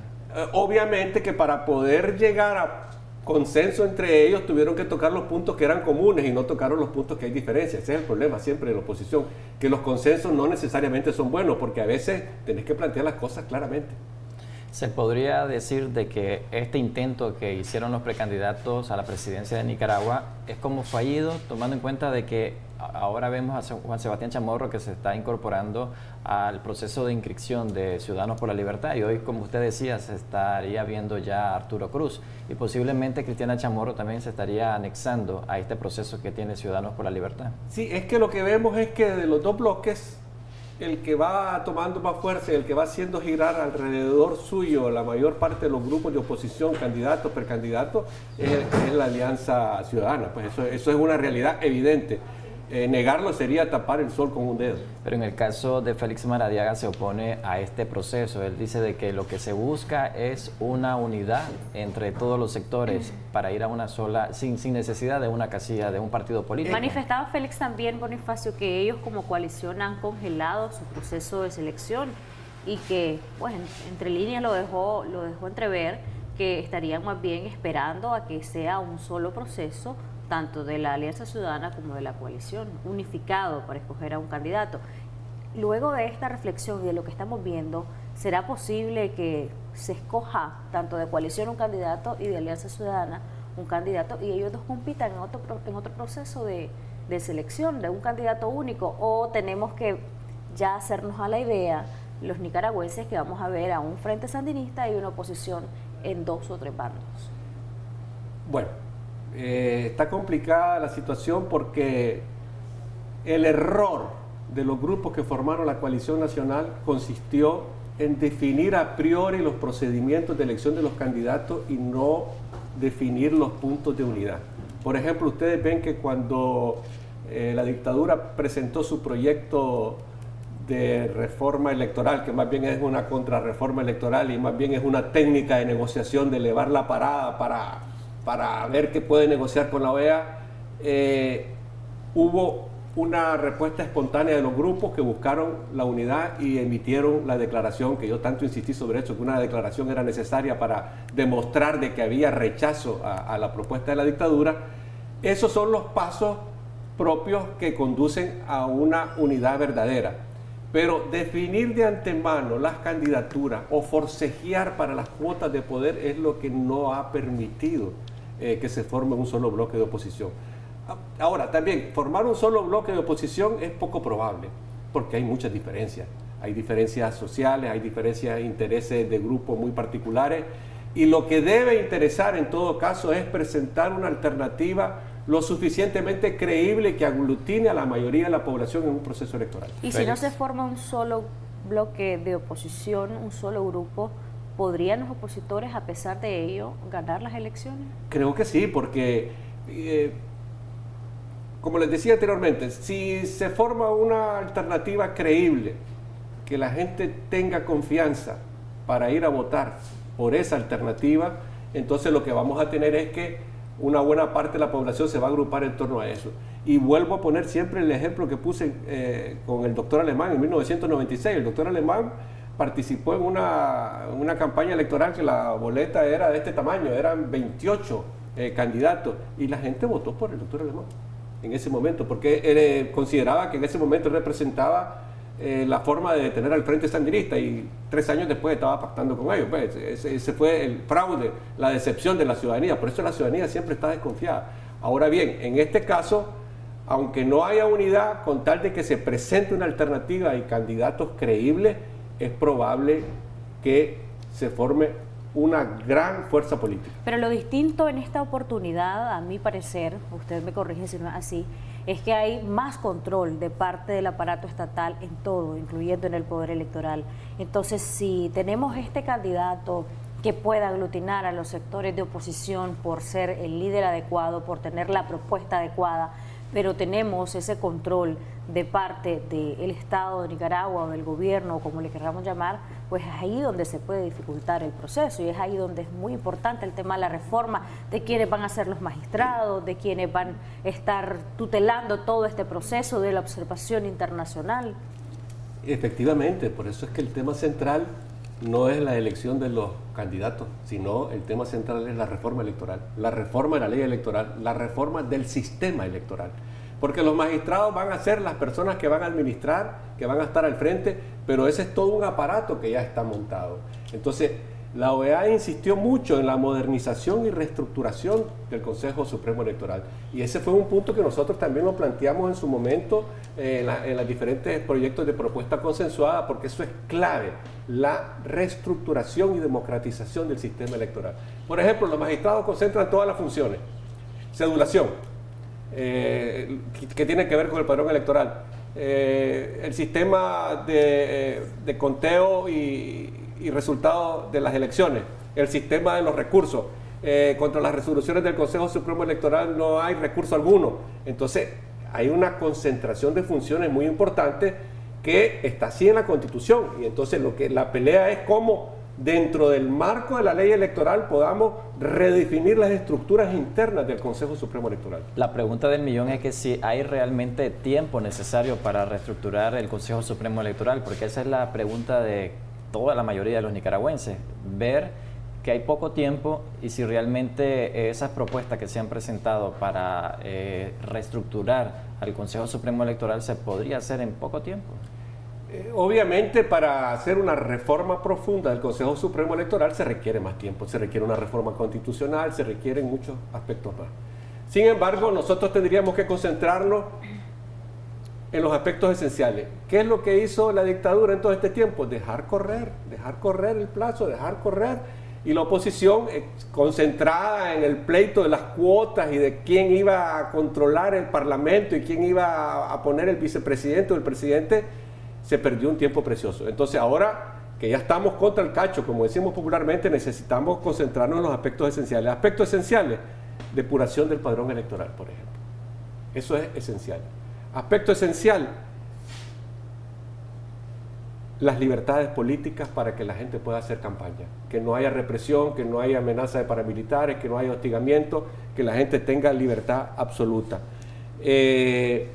Obviamente que para poder llegar a consenso entre ellos tuvieron que tocar los puntos que eran comunes y no tocaron los puntos que hay diferencias. Ese es el problema siempre de la oposición, que los consensos no necesariamente son buenos, porque a veces tenés que plantear las cosas claramente. ¿Se podría decir de que este intento que hicieron los precandidatos a la presidencia de Nicaragua es como fallido, tomando en cuenta de que ahora vemos a Juan Sebastián Chamorro que se está incorporando al proceso de inscripción de Ciudadanos por la Libertad y hoy, como usted decía, se estaría viendo ya a Arturo Cruz y posiblemente Cristiana Chamorro también se estaría anexando a este proceso que tiene Ciudadanos por la Libertad? Sí, es que lo que vemos es que de los dos bloques, el que va tomando más fuerza, el que va haciendo girar alrededor suyo la mayor parte de los grupos de oposición, candidatos, precandidatos, es la Alianza Ciudadana. Pues eso es una realidad evidente. Negarlo sería tapar el sol con un dedo. Pero en el caso de Félix Maradiaga se opone a este proceso. Él dice de que lo que se busca es una unidad entre todos los sectores para ir a una sola, sin necesidad de una casilla, de un partido político. Manifestaba Félix también, Bonifacio, que ellos como coalición han congelado su proceso de selección y que, pues, entre líneas lo dejó entrever que estarían más bien esperando a que sea un solo proceso tanto de la Alianza Ciudadana como de la coalición, unificado para escoger a un candidato. Luego de esta reflexión y de lo que estamos viendo, ¿será posible que se escoja tanto de coalición un candidato y de Alianza Ciudadana un candidato y ellos dos compitan en otro proceso de selección de un candidato único? ¿O tenemos que ya hacernos a la idea, los nicaragüenses, que vamos a ver a un frente sandinista y una oposición en 2 o 3 bandos? Bueno, está complicada la situación porque el error de los grupos que formaron la coalición nacional consistió en definir a priori los procedimientos de elección de los candidatos y no definir los puntos de unidad. Por ejemplo, ustedes ven que cuando la dictadura presentó su proyecto de reforma electoral, que más bien es una contrarreforma electoral y más bien es una técnica de negociación de elevar la parada para ver qué puede negociar con la OEA, hubo una respuesta espontánea de los grupos que buscaron la unidad y emitieron la declaración, que yo tanto insistí sobre eso, que una declaración era necesaria para demostrar de que había rechazo a la propuesta de la dictadura. Esos son los pasos propios que conducen a una unidad verdadera. Pero definir de antemano las candidaturas o forcejear para las cuotas de poder es lo que no ha permitido que se forme un solo bloque de oposición. Ahora, también, formar un solo bloque de oposición es poco probable, porque hay muchas diferencias. Hay diferencias sociales, hay diferencias de intereses de grupos muy particulares, y lo que debe interesar en todo caso es presentar una alternativa lo suficientemente creíble que aglutine a la mayoría de la población en un proceso electoral. Y si no se forma un solo bloque de oposición, un solo grupo, ¿podrían los opositores, a pesar de ello, ganar las elecciones? Creo que sí, porque, como les decía anteriormente, si se forma una alternativa creíble, que la gente tenga confianza para ir a votar por esa alternativa, entonces lo que vamos a tener es que una buena parte de la población se va a agrupar en torno a eso. Y vuelvo a poner siempre el ejemplo que puse con el doctor Alemán en 1996. El doctor Alemán participó en una campaña electoral que la boleta era de este tamaño, eran 28 candidatos, y la gente votó por el doctor Alemán en ese momento, porque consideraba que en ese momento representaba la forma de detener al Frente Sandinista, y 3 años después estaba pactando con ellos. Pues, ese fue el fraude, la decepción de la ciudadanía. Por eso la ciudadanía siempre está desconfiada. Ahora bien, en este caso, aunque no haya unidad, con tal de que se presente una alternativa y candidatos creíbles, es probable que se forme una gran fuerza política. Pero lo distinto en esta oportunidad, a mi parecer, usted me corrige si no es así, es que hay más control de parte del aparato estatal en todo, incluyendo en el poder electoral. Entonces, si tenemos este candidato que pueda aglutinar a los sectores de oposición por ser el líder adecuado, por tener la propuesta adecuada, pero tenemos ese control de parte del Estado de Nicaragua o del gobierno, como le queramos llamar, pues es ahí donde se puede dificultar el proceso, y es ahí donde es muy importante el tema de la reforma, de quiénes van a ser los magistrados, de quiénes van a estar tutelando todo este proceso de la observación internacional. Efectivamente, por eso es que el tema central no es la elección de los candidatos, sino el tema central es la reforma electoral, la reforma de la ley electoral, la reforma del sistema electoral. Porque los magistrados van a ser las personas que van a administrar, que van a estar al frente, pero ese es todo un aparato que ya está montado. Entonces, la OEA insistió mucho en la modernización y reestructuración del Consejo Supremo Electoral. Y ese fue un punto que nosotros también lo planteamos en su momento en los diferentes proyectos de propuesta consensuada, porque eso es clave, la reestructuración y democratización del sistema electoral. Por ejemplo, los magistrados concentran todas las funciones. Cedulación, que tiene que ver con el padrón electoral. El sistema de conteo y resultados de las elecciones, el sistema de los recursos. Contra las resoluciones del Consejo Supremo Electoral no hay recurso alguno. Entonces, hay una concentración de funciones muy importante que está así en la Constitución. Y entonces la pelea es cómo dentro del marco de la ley electoral podamos redefinir las estructuras internas del Consejo Supremo Electoral. La pregunta del millón es que si hay realmente tiempo necesario para reestructurar el Consejo Supremo Electoral, porque esa es la pregunta de toda la mayoría de los nicaragüenses, ver que hay poco tiempo y si realmente esas propuestas que se han presentado para reestructurar al Consejo Supremo Electoral se podría hacer en poco tiempo. Obviamente, para hacer una reforma profunda del Consejo Supremo Electoral se requiere más tiempo, se requiere una reforma constitucional, se requieren muchos aspectos más. Sin embargo, nosotros tendríamos que concentrarnos en los aspectos esenciales. ¿Qué es lo que hizo la dictadura en todo este tiempo? Dejar correr el plazo, dejar correr. Y la oposición, concentrada en el pleito de las cuotas y de quién iba a controlar el Parlamento y quién iba a poner el vicepresidente o el presidente, se perdió un tiempo precioso. Entonces ahora que ya estamos contra el cacho, como decimos popularmente, necesitamos concentrarnos en los aspectos esenciales. Aspectos esenciales, depuración del padrón electoral, por ejemplo. Eso es esencial. Aspecto esencial, las libertades políticas para que la gente pueda hacer campaña, que no haya represión, que no haya amenaza de paramilitares, que no haya hostigamiento, que la gente tenga libertad absoluta. El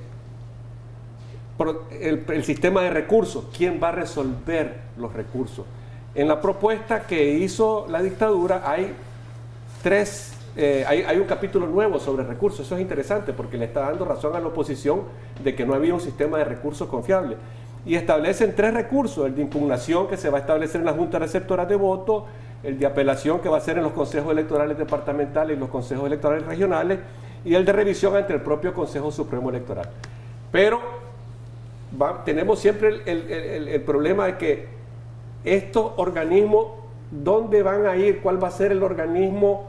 sistema de recursos, ¿quién va a resolver los recursos? En la propuesta que hizo la dictadura hay un capítulo nuevo sobre recursos. Eso es interesante porque le está dando razón a la oposición de que no había un sistema de recursos confiable. Y establecen 3 recursos: el de impugnación, que se va a establecer en la Junta Receptora de Voto, el de apelación, que va a ser en los consejos electorales departamentales y los consejos electorales regionales, y el de revisión ante el propio Consejo Supremo Electoral. Pero tenemos siempre el problema de que estos organismos, ¿dónde van a ir? ¿Cuál va a ser el organismo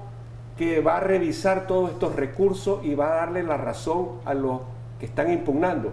que va a revisar todos estos recursos y va a darle la razón a los que están impugnando?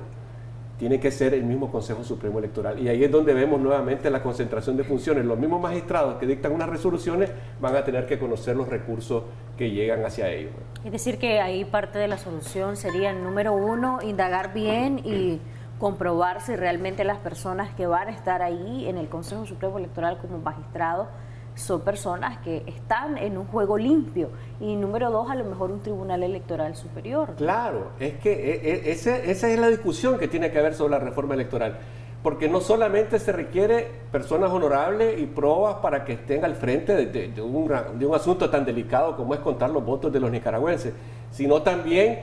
Tiene que ser el mismo Consejo Supremo Electoral. Y ahí es donde vemos nuevamente la concentración de funciones. Los mismos magistrados que dictan unas resoluciones van a tener que conocer los recursos que llegan hacia ellos. Es decir, que ahí parte de la solución sería, número 1, indagar bien y comprobar si realmente las personas que van a estar ahí en el Consejo Supremo Electoral como magistrados son personas que están en un juego limpio. Y número 2, a lo mejor un tribunal electoral superior. Claro, es que esa es la discusión que tiene que haber sobre la reforma electoral. porque no solamente se requiere personas honorables y probas para que estén al frente de un asunto tan delicado como es contar los votos de los nicaragüenses, sino también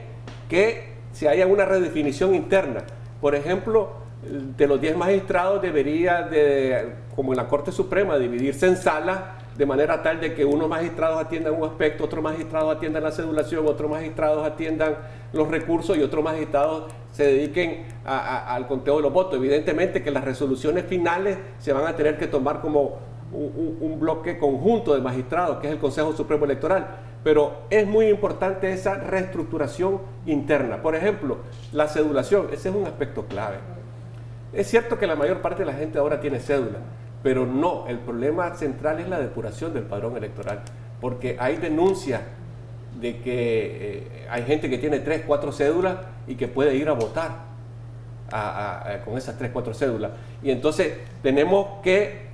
que se haya una redefinición interna. Por ejemplo, de los 10 magistrados debería, como en la Corte Suprema, dividirse en salas de manera tal de que unos magistrados atiendan un aspecto, otros magistrados atiendan la cedulación, otros magistrados atiendan los recursos y otros magistrados se dediquen al conteo de los votos. Evidentemente que las resoluciones finales se van a tener que tomar como un bloque conjunto de magistrados, que es el Consejo Supremo Electoral, pero es muy importante esa reestructuración interna. Por ejemplo, la cedulación, ese es un aspecto clave. Es cierto que la mayor parte de la gente ahora tiene cédula, pero no, el problema central es la depuración del padrón electoral, porque hay denuncias de que hay gente que tiene 3, 4 cédulas y que puede ir a votar con esas 3, 4 cédulas. Y entonces tenemos que,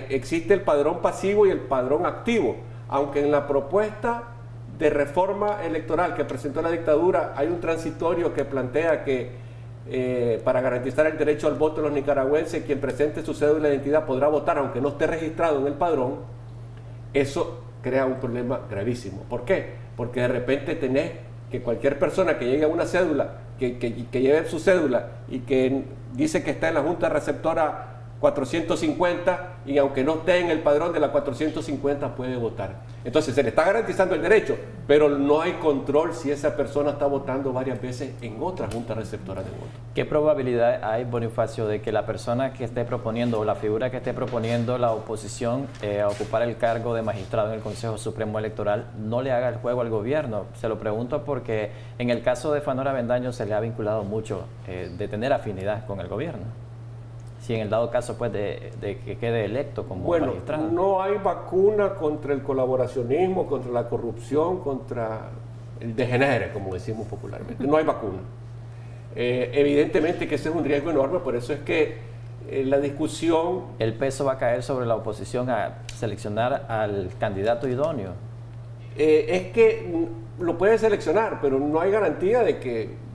existe el padrón pasivo y el padrón activo, aunque en la propuesta de reforma electoral que presentó la dictadura hay un transitorio que plantea que para garantizar el derecho al voto de los nicaragüenses, quien presente su cédula de identidad podrá votar aunque no esté registrado en el padrón. Eso crea un problema gravísimo. ¿Por qué? Porque de repente tenés que cualquier persona que llegue a una cédula, que lleve su cédula y que dice que está en la Junta Receptora 450 y aunque no esté en el padrón de la 450 puede votar. Entonces se le está garantizando el derecho, pero no hay control si esa persona está votando varias veces en otra Junta Receptora de voto. ¿Qué probabilidad hay, Bonifacio, de que la persona que esté proponiendo o la figura que esté proponiendo la oposición a ocupar el cargo de magistrado en el Consejo Supremo Electoral no le haga el juego al gobierno? Se lo pregunto porque en el caso de Fanor Avendaño se le ha vinculado mucho de tener afinidad con el gobierno. Si en el dado caso pues de que quede electo como magistrado. No hay vacuna contra el colaboracionismo, contra la corrupción, contra el degenere, como decimos popularmente. No hay vacuna. Evidentemente que ese es un riesgo enorme, por eso es que la discusión... El peso va a caer sobre la oposición a seleccionar al candidato idóneo. Es que lo puede seleccionar, pero no hay garantía de que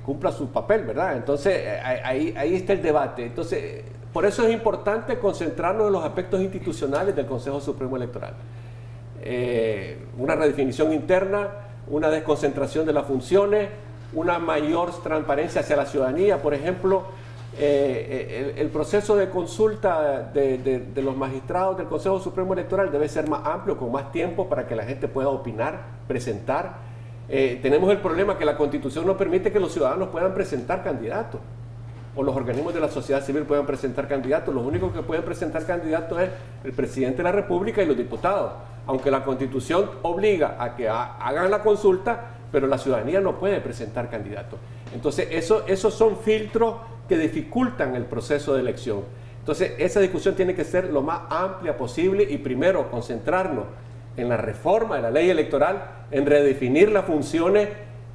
cumpla su papel, ¿verdad? Entonces, ahí está el debate. Entonces, por eso es importante concentrarnos en los aspectos institucionales del Consejo Supremo Electoral. Una redefinición interna, una desconcentración de las funciones, una mayor transparencia hacia la ciudadanía. Por ejemplo, el proceso de consulta de los magistrados del Consejo Supremo Electoral debe ser más amplio, con más tiempo para que la gente pueda opinar, presentar. Tenemos el problema que la Constitución no permite que los ciudadanos puedan presentar candidatos o los organismos de la sociedad civil puedan presentar candidatos. Los únicos que pueden presentar candidatos es el presidente de la República y los diputados, aunque la Constitución obliga a que hagan la consulta, pero la ciudadanía no puede presentar candidatos. Entonces esos son filtros que dificultan el proceso de elección. Entonces esa discusión tiene que ser lo más amplia posible y primero concentrarnos en la reforma de la ley electoral, en redefinir las funciones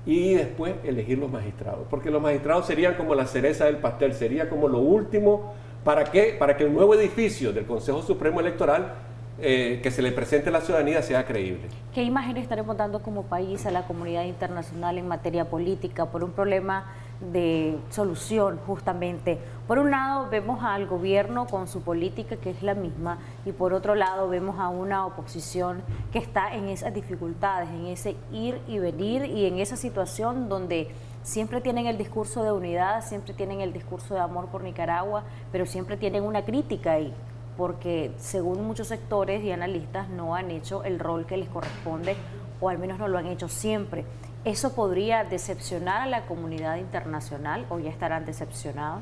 y después elegir los magistrados. Porque los magistrados serían como la cereza del pastel, sería como lo último. ¿Para qué? Para que el nuevo edificio del Consejo Supremo Electoral que se le presente a la ciudadanía sea creíble. ¿Qué imagen estaremos dando como país a la comunidad internacional en materia política por un problema de solución justamente? Por un lado vemos al gobierno con su política que es la misma y por otro lado vemos a una oposición que está en esas dificultades, en ese ir y venir y en esa situación donde siempre tienen el discurso de unidad, siempre tienen el discurso de amor por Nicaragua, pero siempre tienen una crítica ahí, porque según muchos sectores y analistas no han hecho el rol que les corresponde o al menos no lo han hecho siempre. ¿Eso podría decepcionar a la comunidad internacional o ya estarán decepcionados?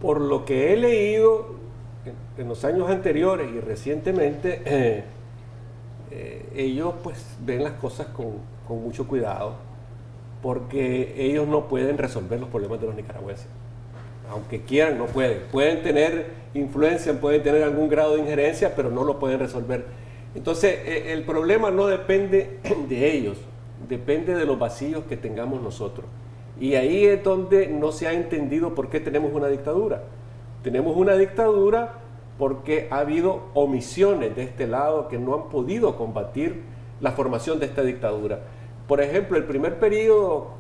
Por lo que he leído en los años anteriores y recientemente, ellos pues ven las cosas con mucho cuidado, porque ellos no pueden resolver los problemas de los nicaragüenses. Aunque quieran, no pueden. Pueden tener influencia, pueden tener algún grado de injerencia, pero no lo pueden resolver. Entonces, el problema no depende de ellos, depende de los vacíos que tengamos nosotros. Y ahí es donde no se ha entendido por qué tenemos una dictadura. Tenemos una dictadura porque ha habido omisiones de este lado que no han podido combatir la formación de esta dictadura. Por ejemplo, el primer periodo,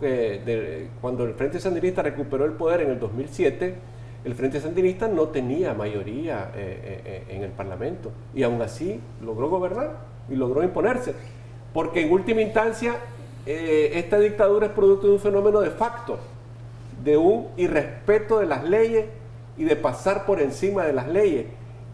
cuando el Frente Sandinista recuperó el poder en el 2007, el Frente Sandinista no tenía mayoría en el Parlamento y aún así logró gobernar y logró imponerse, porque en última instancia esta dictadura es producto de un fenómeno de facto, de un irrespeto de las leyes y de pasar por encima de las leyes,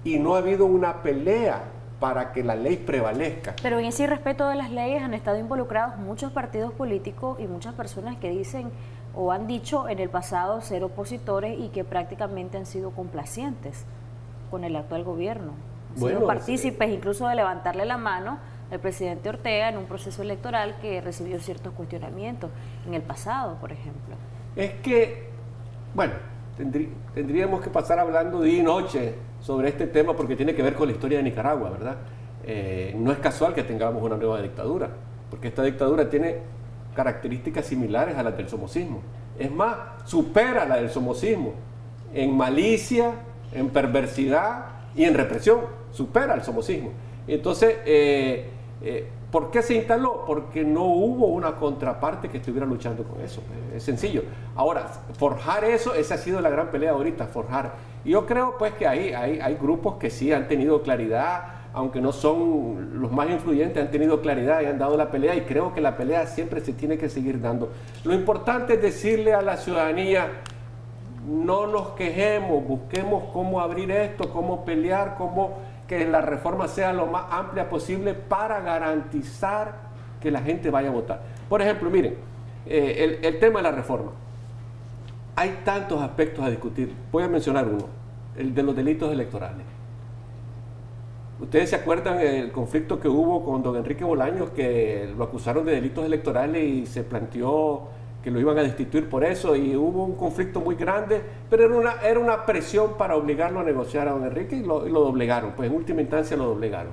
y no ha habido una pelea para que la ley prevalezca. Pero en ese irrespeto de las leyes han estado involucrados muchos partidos políticos y muchas personas que dicen o han dicho en el pasado ser opositores y que prácticamente han sido complacientes con el actual gobierno. Han sido partícipes incluso de levantarle la mano al presidente Ortega en un proceso electoral que recibió ciertos cuestionamientos en el pasado, por ejemplo. Es que, bueno, tendríamos que pasar hablando día y noche sobre este tema porque tiene que ver con la historia de Nicaragua, ¿verdad? No es casual que tengamos una nueva dictadura, porque esta dictadura tiene características similares a las del somocismo. Es más, supera la del somocismo en malicia, en perversidad y en represión. Supera el somocismo. Entonces, ¿por qué se instaló? Porque no hubo una contraparte que estuviera luchando con eso. Es sencillo. Ahora, forjar eso, esa ha sido la gran pelea ahorita, forjar. Y yo creo pues que hay grupos que sí han tenido claridad, aunque no son los más influyentes, han tenido claridad y han dado la pelea, y creo que la pelea siempre se tiene que seguir dando. Lo importante es decirle a la ciudadanía, no nos quejemos, busquemos cómo abrir esto, cómo pelear, cómo que la reforma sea lo más amplia posible para garantizar que la gente vaya a votar. Por ejemplo, miren, el tema de la reforma. Hay tantos aspectos a discutir. Voy a mencionar uno, el de los delitos electorales. Ustedes se acuerdan del conflicto que hubo con don Enrique Bolaños, que lo acusaron de delitos electorales y se planteó que lo iban a destituir por eso, y hubo un conflicto muy grande, pero era una presión para obligarlo a negociar a don Enrique y lo doblegaron, pues en última instancia lo doblegaron.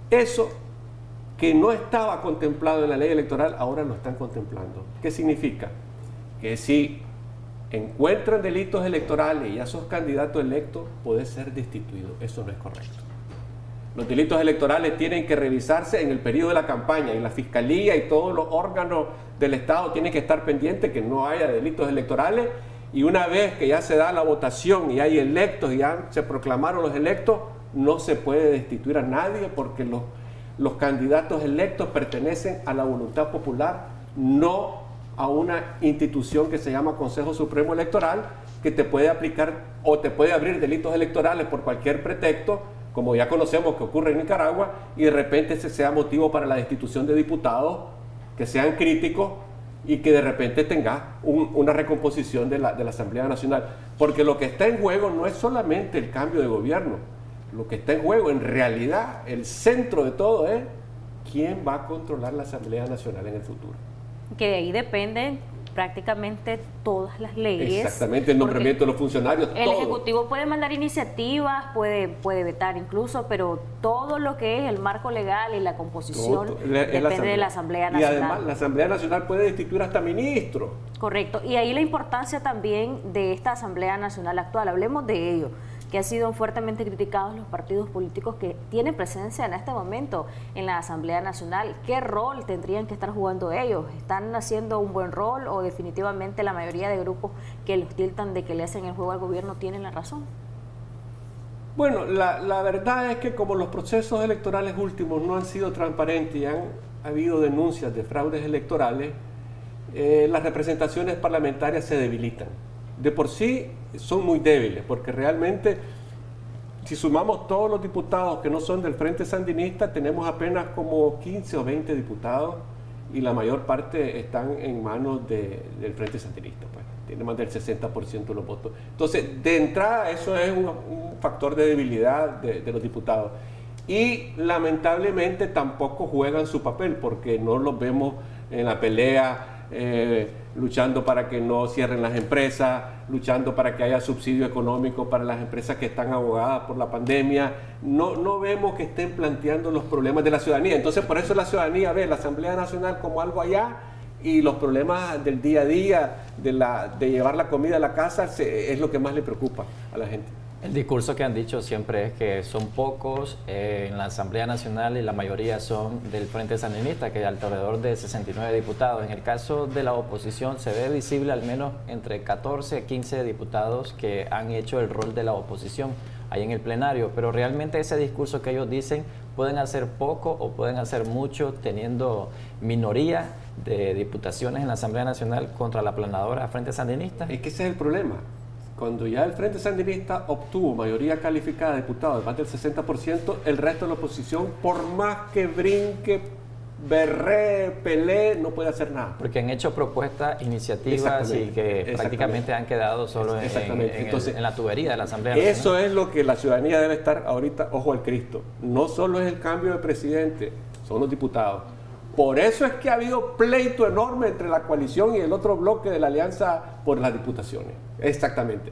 Eso que no estaba contemplado en la ley electoral, ahora lo están contemplando. ¿Qué significa? Que si encuentran delitos electorales y ya sos candidato electo, podés ser destituido. Eso no es correcto. Los delitos electorales tienen que revisarse en el periodo de la campaña, y la Fiscalía y todos los órganos del Estado tienen que estar pendientes que no haya delitos electorales, y una vez que ya se da la votación y hay electos y ya se proclamaron los electos, no se puede destituir a nadie, porque los candidatos electos pertenecen a la voluntad popular, no a una institución que se llama Consejo Supremo Electoral, que te puede aplicar o te puede abrir delitos electorales por cualquier pretexto, como ya conocemos que ocurre en Nicaragua, y de repente ese sea motivo para la destitución de diputados que sean críticos y que de repente tenga una recomposición de la Asamblea Nacional. Porque lo que está en juego no es solamente el cambio de gobierno, lo que está en juego en realidad, el centro de todo es quién va a controlar la Asamblea Nacional en el futuro. Que de ahí dependen prácticamente todas las leyes. Exactamente, el nombramiento de los funcionarios. El Ejecutivo puede mandar iniciativas, puede vetar incluso, pero todo lo que es el marco legal y la composición depende de la Asamblea Nacional. Y además la Asamblea Nacional puede destituir hasta ministros. Correcto, y ahí la importancia también de esta Asamblea Nacional actual, hablemos de ello, que han sido fuertemente criticados los partidos políticos que tienen presencia en este momento en la Asamblea Nacional. ¿Qué rol tendrían que estar jugando ellos? ¿Están haciendo un buen rol o definitivamente la mayoría de grupos que los tildan de que le hacen el juego al gobierno tienen la razón? Bueno, la verdad es que como los procesos electorales últimos no han sido transparentes y han habido denuncias de fraudes electorales, las representaciones parlamentarias se debilitan. De por sí son muy débiles, porque realmente si sumamos todos los diputados que no son del Frente Sandinista, tenemos apenas como 15 o 20 diputados, y la mayor parte están en manos del Frente Sandinista, pues tiene más del 60% de los votos. Entonces, de entrada, eso es un factor de debilidad de los diputados. Y lamentablemente tampoco juegan su papel, porque no los vemos en la pelea, luchando para que no cierren las empresas, luchando para que haya subsidio económico para las empresas que están ahogadas por la pandemia. No vemos que estén planteando los problemas de la ciudadanía. Entonces, por eso la ciudadanía ve la Asamblea Nacional como algo allá, y los problemas del día a día, de llevar la comida a la casa, es lo que más le preocupa a la gente. El discurso que han dicho siempre es que son pocos en la Asamblea Nacional y la mayoría son del Frente Sandinista, que hay alrededor de 69 diputados. En el caso de la oposición se ve visible al menos entre 14 y 15 diputados que han hecho el rol de la oposición ahí en el plenario, pero realmente ese discurso que ellos dicen pueden hacer poco o pueden hacer mucho teniendo minoría de diputaciones en la Asamblea Nacional contra la aplanadora Frente Sandinista. Es que ese es el problema. Cuando ya el Frente Sandinista obtuvo mayoría calificada de diputados, más del 60%, el resto de la oposición, por más que brinque, berree, pelee, no puede hacer nada. Porque han hecho propuestas, iniciativas y que prácticamente han quedado solo en la tubería de la Asamblea Nacional. Eso es lo que la ciudadanía debe estar ahorita, ojo al Cristo. No solo es el cambio de presidente, son los diputados. Por eso es que ha habido pleito enorme entre la coalición y el otro bloque de la alianza por las diputaciones. Exactamente.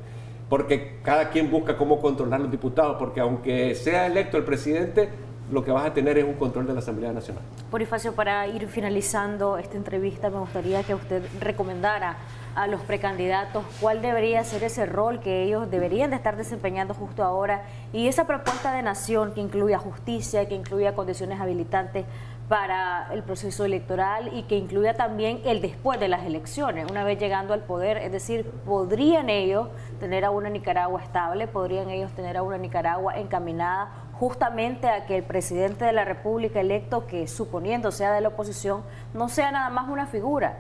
Porque cada quien busca cómo controlar los diputados, porque aunque sea electo el presidente, lo que vas a tener es un control de la Asamblea Nacional. Bonifacio, para ir finalizando esta entrevista, me gustaría que usted recomendara a los precandidatos cuál debería ser ese rol que ellos deberían de estar desempeñando justo ahora, y esa propuesta de nación que incluya justicia, que incluya condiciones habilitantes para el proceso electoral y que incluya también el después de las elecciones, una vez llegando al poder. Es decir, ¿podrían ellos tener a una Nicaragua estable? ¿Podrían ellos tener a una Nicaragua encaminada justamente a que el presidente de la República electo, que suponiendo sea de la oposición, no sea nada más una figura,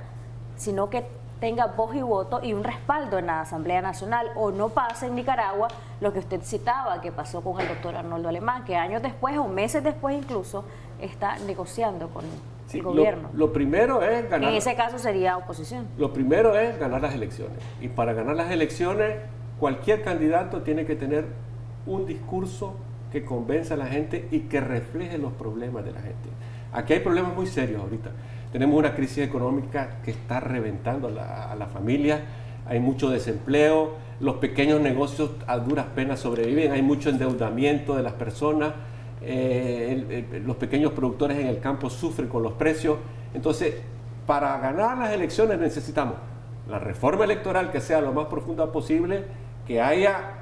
sino que tenga voz y voto y un respaldo en la Asamblea Nacional, o no pase en Nicaragua lo que usted citaba, que pasó con el doctor Arnoldo Alemán, que años después o meses después incluso está negociando con el gobierno? Lo primero es ganar. En ese caso sería oposición. Lo primero es ganar las elecciones. Y para ganar las elecciones, cualquier candidato tiene que tener un discurso que convenza a la gente y que refleje los problemas de la gente. Aquí hay problemas muy serios ahorita. Tenemos una crisis económica que está reventando a la familia, hay mucho desempleo, los pequeños negocios a duras penas sobreviven, hay mucho endeudamiento de las personas, los pequeños productores en el campo sufren con los precios. Entonces, para ganar las elecciones necesitamos la reforma electoral que sea lo más profunda posible, que haya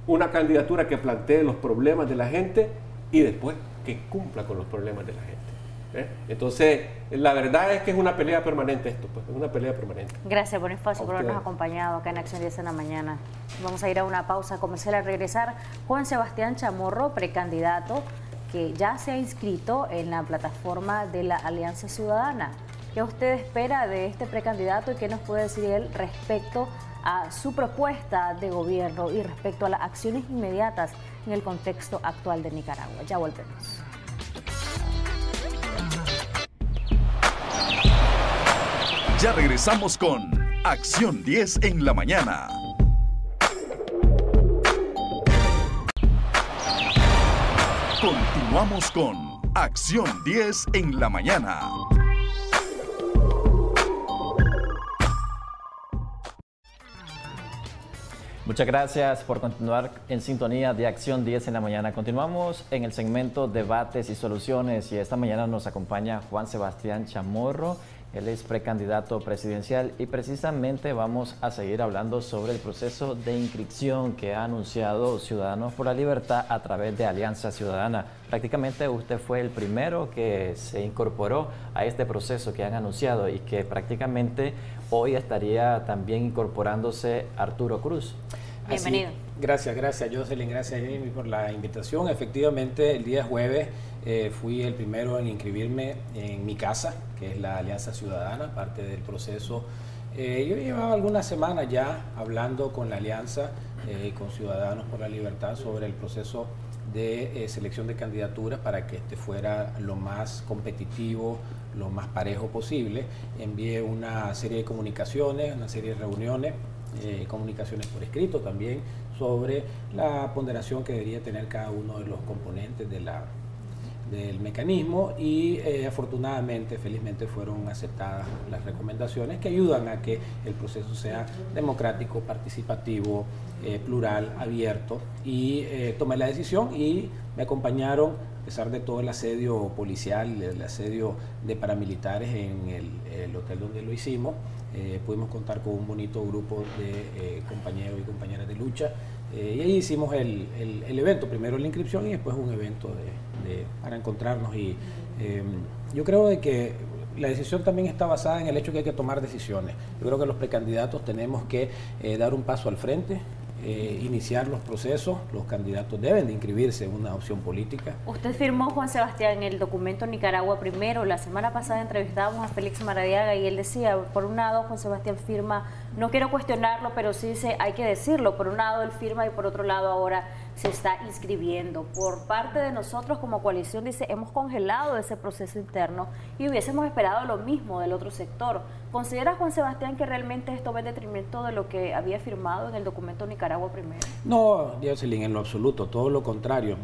una candidatura que plantee los problemas de la gente y después que cumpla con los problemas de la gente. Entonces, la verdad es que es una pelea permanente esto, pues, es una pelea permanente. Gracias, Bonifacio, por habernos acompañado acá en Acción 10 en la mañana. Vamos a ir a una pausa comercial. Al regresar, Juan Sebastián Chamorro, precandidato, que ya se ha inscrito en la plataforma de la Alianza Ciudadana. ¿Qué usted espera de este precandidato y qué nos puede decir él respecto a su propuesta de gobierno y respecto a las acciones inmediatas en el contexto actual de Nicaragua? Ya volvemos. Ya regresamos con Acción 10 en la mañana. Continuamos con Acción 10 en la mañana. Muchas gracias por continuar en sintonía de Acción 10 en la mañana. Continuamos en el segmento Debates y Soluciones y esta mañana nos acompaña Juan Sebastián Chamorro. Él es precandidato presidencial y precisamente vamos a seguir hablando sobre el proceso de inscripción que ha anunciado Ciudadanos por la Libertad a través de Alianza Ciudadana. Prácticamente usted fue el primero que se incorporó a este proceso que han anunciado y que prácticamente hoy estaría también incorporándose Arturo Cruz. Bienvenido. Gracias Jocelyn, gracias Amy por la invitación. Efectivamente, el día jueves fui el primero en inscribirme en mi casa, que es la Alianza Ciudadana, parte del proceso. Yo llevaba algunas semanas ya hablando con la Alianza, con Ciudadanos por la Libertad, sobre el proceso de selección de candidaturas para que este fuera lo más competitivo, lo más parejo posible. Envié una serie de comunicaciones, una serie de reuniones, comunicaciones por escrito también, sobre la ponderación que debería tener cada uno de los componentes del mecanismo y afortunadamente, felizmente fueron aceptadas las recomendaciones que ayudan a que el proceso sea democrático, participativo, plural, abierto, y tomé la decisión y me acompañaron, a pesar de todo el asedio policial, el asedio de paramilitares en el hotel donde lo hicimos. pudimos contar con un bonito grupo de compañeros y compañeras de lucha, y ahí hicimos el evento, primero la inscripción y después un evento para encontrarnos. Y yo creo de que la decisión también está basada en el hecho que hay que tomar decisiones. Yo creo que los precandidatos tenemos que dar un paso al frente, iniciar los procesos. Los candidatos deben de inscribirse en una opción política. Usted firmó, Juan Sebastián, el documento Nicaragua Primero. La semana pasada entrevistábamos a Félix Maradiaga y él decía, por un lado, Juan Sebastián firma, no quiero cuestionarlo, pero sí dice, hay que decirlo. Por un lado él firma y por otro lado ahora se está inscribiendo. Por parte de nosotros como coalición, dice, hemos congelado ese proceso interno y hubiésemos esperado lo mismo del otro sector. ¿Considera, Juan Sebastián, que realmente esto va en detrimento de lo que había firmado en el documento Nicaragua Primero? No, Jocelyn, en lo absoluto, todo lo contrario.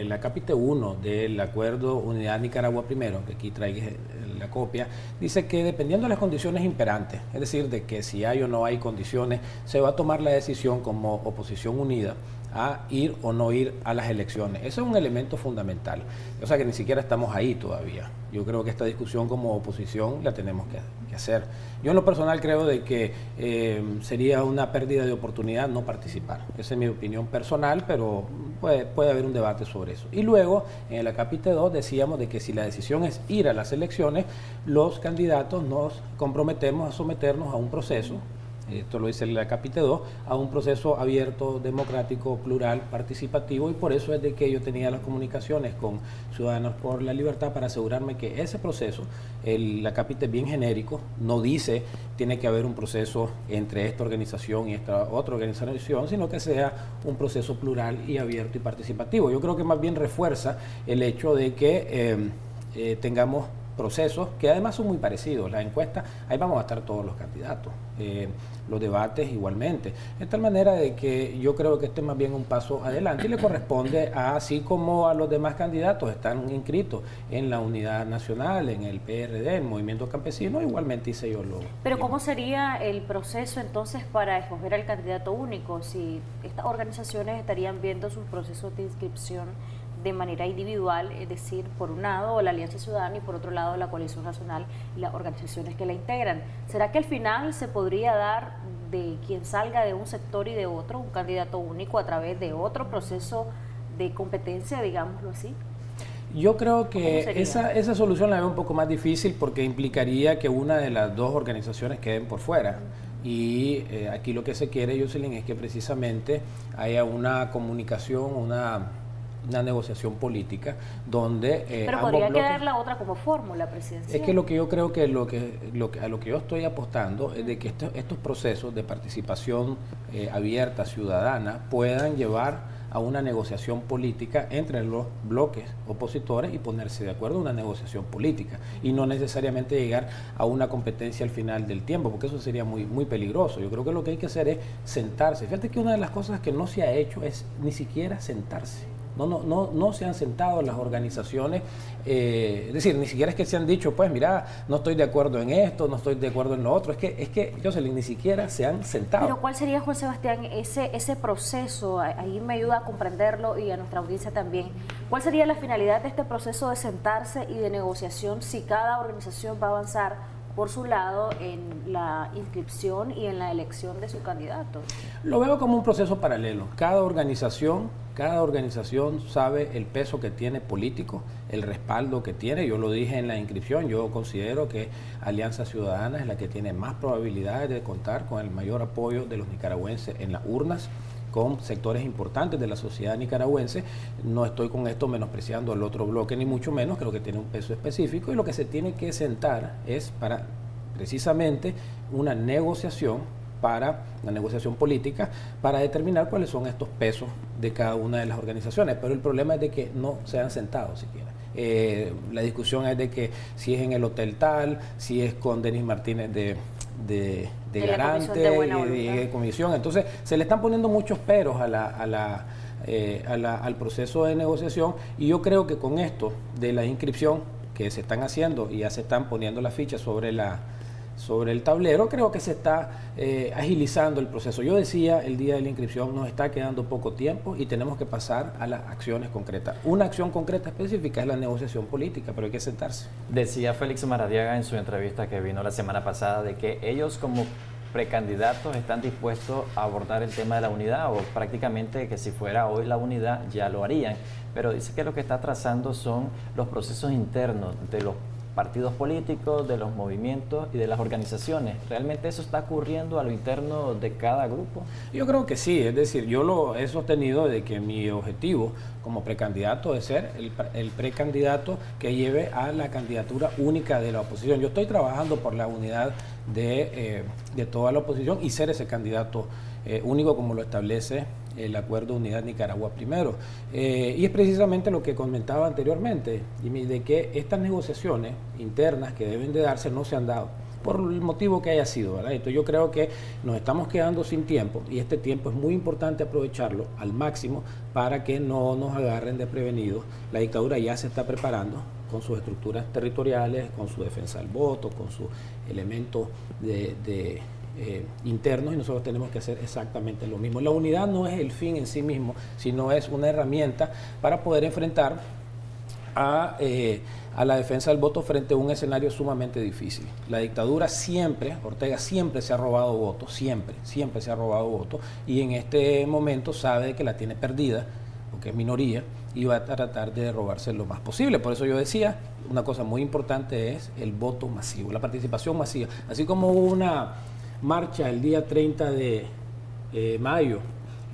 La capítulo 1 del acuerdo Unidad Nicaragua Primero, que aquí traigo la copia, dice que dependiendo de las condiciones imperantes, es decir, de que si hay o no hay condiciones, se va a tomar la decisión como oposición unida a ir o no ir a las elecciones. Eso es un elemento fundamental. O sea que ni siquiera estamos ahí todavía. Yo creo que esta discusión como oposición la tenemos que hacer. Yo en lo personal creo de que sería una pérdida de oportunidad no participar. Esa es mi opinión personal, pero puede haber un debate sobre eso. Y luego, en el capítulo 2 decíamos de que si la decisión es ir a las elecciones, los candidatos nos comprometemos a someternos a un proceso, esto lo dice el capítulo 2, a un proceso abierto, democrático, plural, participativo, y por eso es de que yo tenía las comunicaciones con Ciudadanos por la Libertad para asegurarme que ese proceso, la capítulo es bien genérico, no dice tiene que haber un proceso entre esta organización y esta otra organización, sino que sea un proceso plural y abierto y participativo. Yo creo que más bien refuerza el hecho de que tengamos procesos que además son muy parecidos. Las encuestas, ahí vamos a estar todos los candidatos, los debates igualmente, de tal manera de que yo creo que este es más bien un paso adelante y le corresponde así como a los demás candidatos están inscritos en la Unidad Nacional, en el PRD, en Movimiento Campesino, igualmente hice yo lo. Pero ¿cómo sería el proceso entonces para escoger al candidato único? Si estas organizaciones estarían viendo sus procesos de inscripción de manera individual, es decir, por un lado la Alianza Ciudadana y por otro lado la Coalición Nacional y las organizaciones que la integran. ¿Será que al final se podría dar de quien salga de un sector y de otro un candidato único a través de otro proceso de competencia, digámoslo así? Yo creo que esa solución la veo un poco más difícil porque implicaría que una de las dos organizaciones queden por fuera. Y aquí lo que se quiere, Jocelyn, es que precisamente haya una comunicación, una negociación política donde pero podría quedar la otra como fórmula presidencial. Es que lo que yo creo que a lo que yo estoy apostando es de que estos procesos de participación abierta, ciudadana, puedan llevar a una negociación política entre los bloques opositores y ponerse de acuerdo en una negociación política y no necesariamente llegar a una competencia al final del tiempo, porque eso sería muy, muy peligroso. Yo creo que lo que hay que hacer es sentarse. Fíjate que una de las cosas que no se ha hecho es ni siquiera sentarse. No se han sentado las organizaciones, es decir, ni siquiera es que se han dicho, pues mira, no estoy de acuerdo en esto, no estoy de acuerdo en lo otro, es que Jocelyn, ni siquiera se han sentado. Pero ¿cuál sería, Juan Sebastián, ese proceso? Ahí me ayuda a comprenderlo y a nuestra audiencia también. ¿Cuál sería la finalidad de este proceso de sentarse y de negociación si cada organización va a avanzar por su lado en la inscripción y en la elección de su candidato? Lo veo como un proceso paralelo. Cada organización sabe el peso que tiene político, el respaldo que tiene. Yo lo dije en la inscripción, yo considero que Alianza Ciudadana es la que tiene más probabilidades de contar con el mayor apoyo de los nicaragüenses en las urnas, con sectores importantes de la sociedad nicaragüense. No estoy con esto menospreciando al otro bloque, ni mucho menos, creo que tiene un peso específico y lo que se tiene que sentar es para precisamente una negociación política para determinar cuáles son estos pesos de cada una de las organizaciones, pero el problema es de que no se han sentado siquiera. La discusión es de que si es en el hotel tal, si es con Denis Martínez de garante y de comisión, entonces se le están poniendo muchos peros al proceso de negociación y yo creo que con esto de la inscripción que se están haciendo y ya se están poniendo las fichas sobre sobre el tablero, creo que se está agilizando el proceso. Yo decía, el día de la inscripción nos está quedando poco tiempo y tenemos que pasar a las acciones concretas. Una acción concreta específica es la negociación política, pero hay que sentarse. Decía Félix Maradiaga en su entrevista que vino la semana pasada de que ellos como precandidatos están dispuestos a abordar el tema de la unidad, o prácticamente que si fuera hoy la unidad ya lo harían, pero dice que lo que está trazando son los procesos internos de los partidos políticos, de los movimientos y de las organizaciones. ¿Realmente eso está ocurriendo a lo interno de cada grupo? Yo creo que sí, es decir, yo lo he sostenido de que mi objetivo como precandidato es ser el precandidato que lleve a la candidatura única de la oposición. Yo estoy trabajando por la unidad de toda la oposición y ser ese candidato único como lo establece el Acuerdo Unidad Nicaragua Primero. Y es precisamente lo que comentaba anteriormente, de que estas negociaciones internas que deben de darse no se han dado, por el motivo que haya sido, ¿verdad? Entonces yo creo que nos estamos quedando sin tiempo y este tiempo es muy importante aprovecharlo al máximo para que no nos agarren desprevenidos. La dictadura ya se está preparando con sus estructuras territoriales, con su defensa del voto, con sus elementos internos, y nosotros tenemos que hacer exactamente lo mismo. La unidad no es el fin en sí mismo, sino es una herramienta para poder enfrentar a la defensa del voto frente a un escenario sumamente difícil. La dictadura siempre, Ortega siempre se ha robado votos, siempre se ha robado votos, y en este momento sabe que la tiene perdida, porque es minoría, y va a tratar de robarse lo más posible. Por eso yo decía, una cosa muy importante es el voto masivo, la participación masiva. Así como hubo una marcha el día 30 de mayo,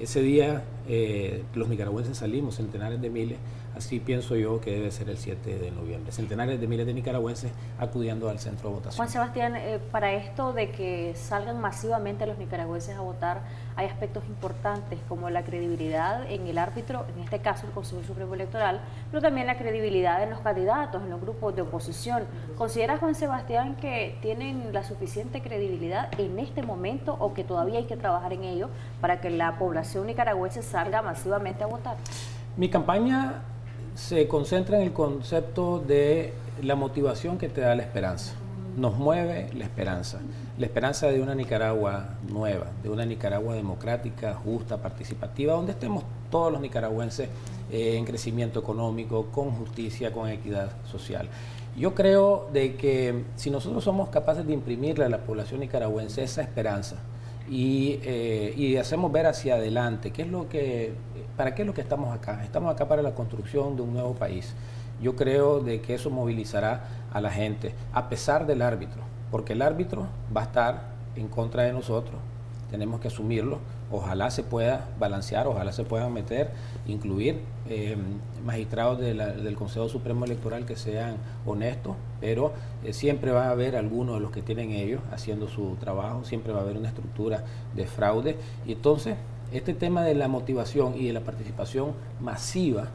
ese día los nicaragüenses salimos, centenares de miles, así pienso yo que debe ser el 7 de noviembre. Centenares de miles de nicaragüenses acudiendo al centro de votación. Juan Sebastián, para esto de que salgan masivamente los nicaragüenses a votar, hay aspectos importantes como la credibilidad en el árbitro, en este caso el Consejo Supremo Electoral, pero también la credibilidad en los candidatos, en los grupos de oposición. ¿Considera, Juan Sebastián, que tienen la suficiente credibilidad en este momento o que todavía hay que trabajar en ello para que la población nicaragüense salga masivamente a votar? Mi campaña se concentra en el concepto de la motivación que te da la esperanza. Nos mueve la esperanza de una Nicaragua nueva, de una Nicaragua democrática, justa, participativa, donde estemos todos los nicaragüenses en crecimiento económico, con justicia, con equidad social. Yo creo de que si nosotros somos capaces de imprimirle a la población nicaragüense esa esperanza y hacemos ver hacia adelante, ¿para qué es lo que estamos acá? Estamos acá para la construcción de un nuevo país. Yo creo de que eso movilizará a la gente, a pesar del árbitro, porque el árbitro va a estar en contra de nosotros, tenemos que asumirlo. Ojalá se pueda balancear, ojalá se puedan incluir magistrados del Consejo Supremo Electoral que sean honestos, pero siempre va a haber algunos de los que tienen ellos haciendo su trabajo, siempre va a haber una estructura de fraude, y entonces este tema de la motivación y de la participación masiva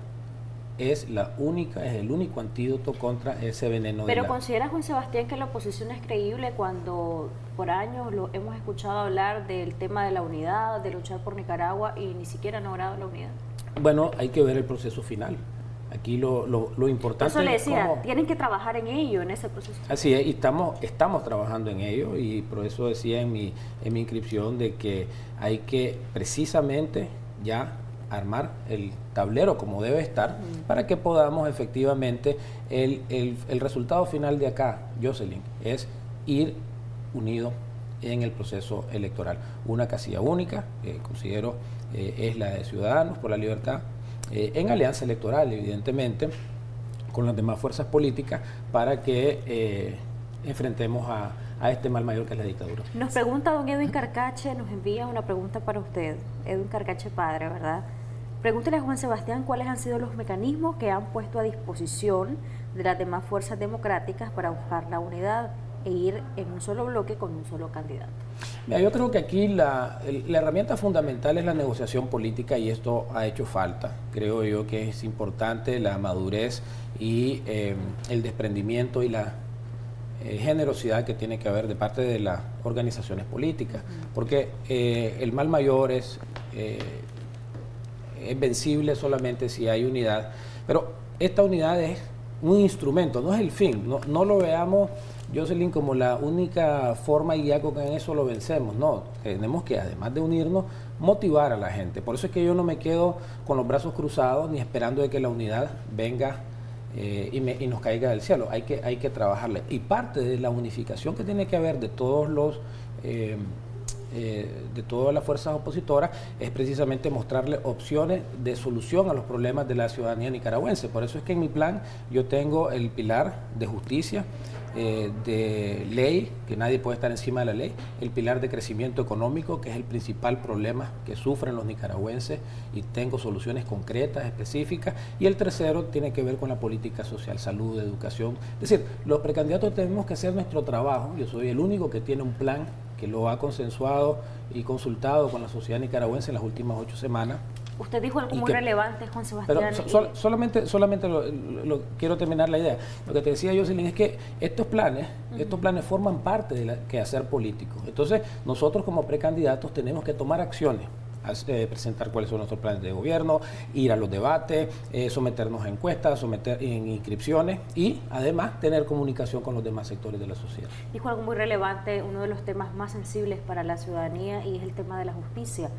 es el único antídoto contra ese veneno. Pero ¿considera, Juan Sebastián, que la oposición es creíble cuando por años lo hemos escuchado hablar del tema de la unidad, de luchar por Nicaragua, y ni siquiera han logrado la unidad? Bueno, hay que ver el proceso final. Aquí lo importante eso le decía, tienen que trabajar en ello, en ese proceso. Así es, y estamos trabajando en ello, y por eso decía en mi inscripción de que hay que precisamente ya armar el tablero como debe estar para que podamos efectivamente, el resultado final de acá, Jocelyn, es ir unido en el proceso electoral. Una casilla única, considero es la de Ciudadanos por la Libertad, en alianza electoral, evidentemente, con las demás fuerzas políticas, para que enfrentemos a este mal mayor que es la dictadura. Nos pregunta don Edwin Carcache, nos envía una pregunta para usted, Edwin Carcache padre, ¿verdad? Pregúntele a Juan Sebastián cuáles han sido los mecanismos que han puesto a disposición de las demás fuerzas democráticas para buscar la unidad e ir en un solo bloque con un solo candidato. Mira, yo creo que aquí la herramienta fundamental es la negociación política, y esto ha hecho falta. Creo yo que es importante la madurez y el desprendimiento y la generosidad que tiene que haber de parte de las organizaciones políticas, porque el mal mayor es vencible solamente si hay unidad, pero esta unidad es un instrumento, no es el fin, no lo veamos Jocelyn, como la única forma y ya con eso lo vencemos. No, tenemos que, además de unirnos, motivar a la gente. Por eso es que yo no me quedo con los brazos cruzados ni esperando de que la unidad venga y nos caiga del cielo. Hay que trabajarle. Y parte de la unificación que tiene que haber de todos los de todas las fuerzas opositoras es precisamente mostrarle opciones de solución a los problemas de la ciudadanía nicaragüense. Por eso es que en mi plan yo tengo el pilar de justicia, de ley, que nadie puede estar encima de la ley, el pilar de crecimiento económico, que es el principal problema que sufren los nicaragüenses, y tengo soluciones concretas, específicas, y el tercero tiene que ver con la política social, salud, educación. Es decir, los precandidatos tenemos que hacer nuestro trabajo. Yo soy el único que tiene un plan que lo ha consensuado y consultado con la sociedad nicaragüense en las últimas 8 semanas. Usted dijo algo muy relevante, Juan Sebastián. Pero solamente quiero terminar la idea. Lo que te decía Jocelyn es que estos planes forman parte del quehacer político. Entonces, nosotros como precandidatos tenemos que tomar acciones, presentar cuáles son nuestros planes de gobierno, ir a los debates, someternos a encuestas, someter en inscripciones y además tener comunicación con los demás sectores de la sociedad. Dijo algo muy relevante, uno de los temas más sensibles para la ciudadanía, y es el tema de la justicia.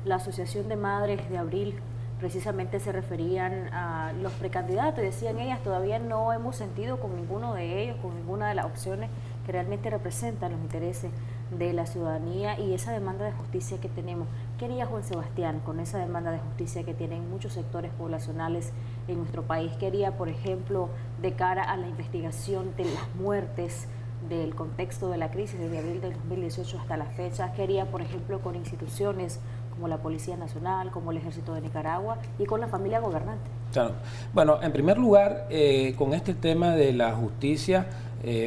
La Asociación de Madres de Abril precisamente se referían a los precandidatos y decían ellas, todavía no hemos sentido con ninguno de ellos, con ninguna de las opciones que realmente representan los intereses de la ciudadanía y esa demanda de justicia que tenemos. ¿Qué haría Juan Sebastián con esa demanda de justicia que tienen muchos sectores poblacionales en nuestro país? ¿Qué haría, por ejemplo, de cara a la investigación de las muertes del contexto de la crisis desde abril del 2018 hasta la fecha? ¿Qué haría, por ejemplo, con instituciones como la Policía Nacional, como el Ejército de Nicaragua y con la familia gobernante? Claro. Bueno, en primer lugar, con este tema de la justicia,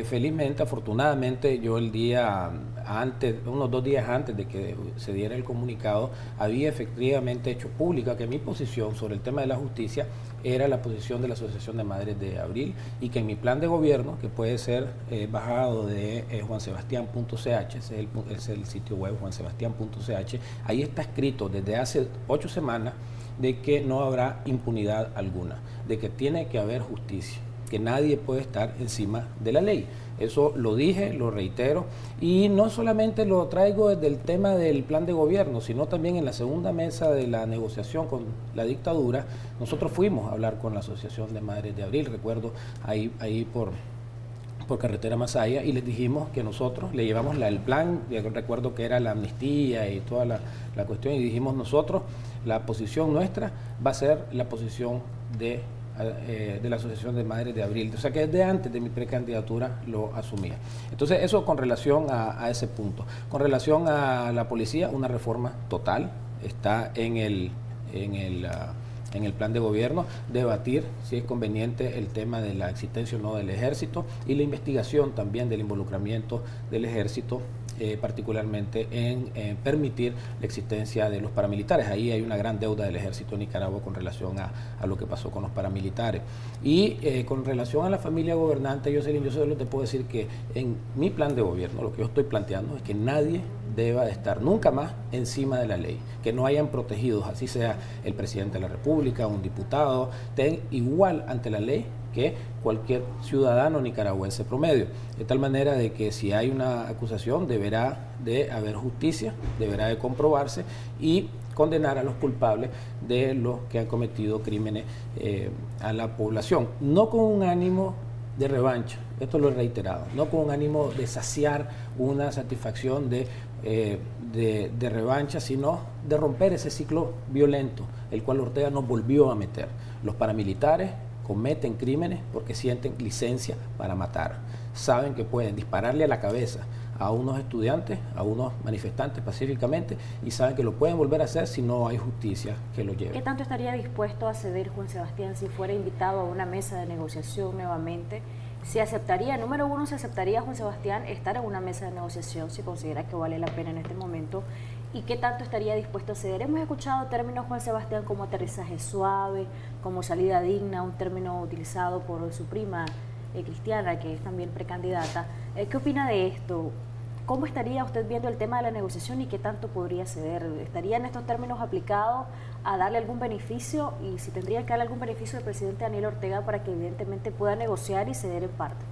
felizmente, afortunadamente, yo el día antes, unos 2 días antes de que se diera el comunicado, había efectivamente hecho pública que mi posición sobre el tema de la justicia era la posición de la Asociación de Madres de Abril, y que en mi plan de gobierno, que puede ser bajado de juansebastian.ch, ese es el sitio web juansebastian.ch, ahí está escrito desde hace 8 semanas de que no habrá impunidad alguna, de que tiene que haber justicia, que nadie puede estar encima de la ley. Eso lo dije, lo reitero, y no solamente lo traigo desde el tema del plan de gobierno, sino también en la segunda mesa de la negociación con la dictadura. Nosotros fuimos a hablar con la Asociación de Madres de Abril, recuerdo, ahí por Carretera Masaya, y les dijimos que nosotros le llevamos el plan, recuerdo que era la amnistía y toda la cuestión, y dijimos nosotros, la posición nuestra va a ser la posición de la Asociación de Madres de Abril, o sea que desde antes de mi precandidatura lo asumía. Entonces eso con relación a ese punto. Con relación a la policía, una reforma total, está en el plan de gobierno, debatir si es conveniente el tema de la existencia o no del ejército y la investigación también del involucramiento del ejército, particularmente en permitir la existencia de los paramilitares. Ahí hay una gran deuda del ejército de Nicaragua con relación a lo que pasó con los paramilitares. Y con relación a la familia gobernante, Jocelyn, yo solo te puedo decir que en mi plan de gobierno lo que yo estoy planteando es que nadie deba de estar nunca más encima de la ley, que no hayan protegidos, así sea el presidente de la República, un diputado, estén igual ante la ley que cualquier ciudadano nicaragüense promedio, de tal manera de que si hay una acusación deberá de haber justicia, deberá de comprobarse y condenar a los culpables de los que han cometido crímenes a la población, no con un ánimo de revancha, esto lo he reiterado, no con un ánimo de saciar una satisfacción de revancha, sino de romper ese ciclo violento, el cual Ortega nos volvió a meter. Los paramilitares cometen crímenes porque sienten licencia para matar. Saben que pueden dispararle a la cabeza a unos estudiantes, a unos manifestantes pacíficamente, y saben que lo pueden volver a hacer si no hay justicia que lo lleve. ¿Qué tanto estaría dispuesto a ceder Juan Sebastián si fuera invitado a una mesa de negociación nuevamente? ¿Se aceptaría, número uno, se aceptaría Juan Sebastián estar en una mesa de negociación si considera que vale la pena en este momento? ¿Y qué tanto estaría dispuesto a ceder? Hemos escuchado términos, Juan Sebastián, como aterrizaje suave, como salida digna, un término utilizado por su prima Cristiana, que es también precandidata. ¿Qué opina de esto? ¿Cómo estaría usted viendo el tema de la negociación y qué tanto podría ceder? ¿Estarían estos términos aplicados a darle algún beneficio? Y si tendría que darle algún beneficio al presidente Daniel Ortega para que evidentemente pueda negociar y ceder en parte.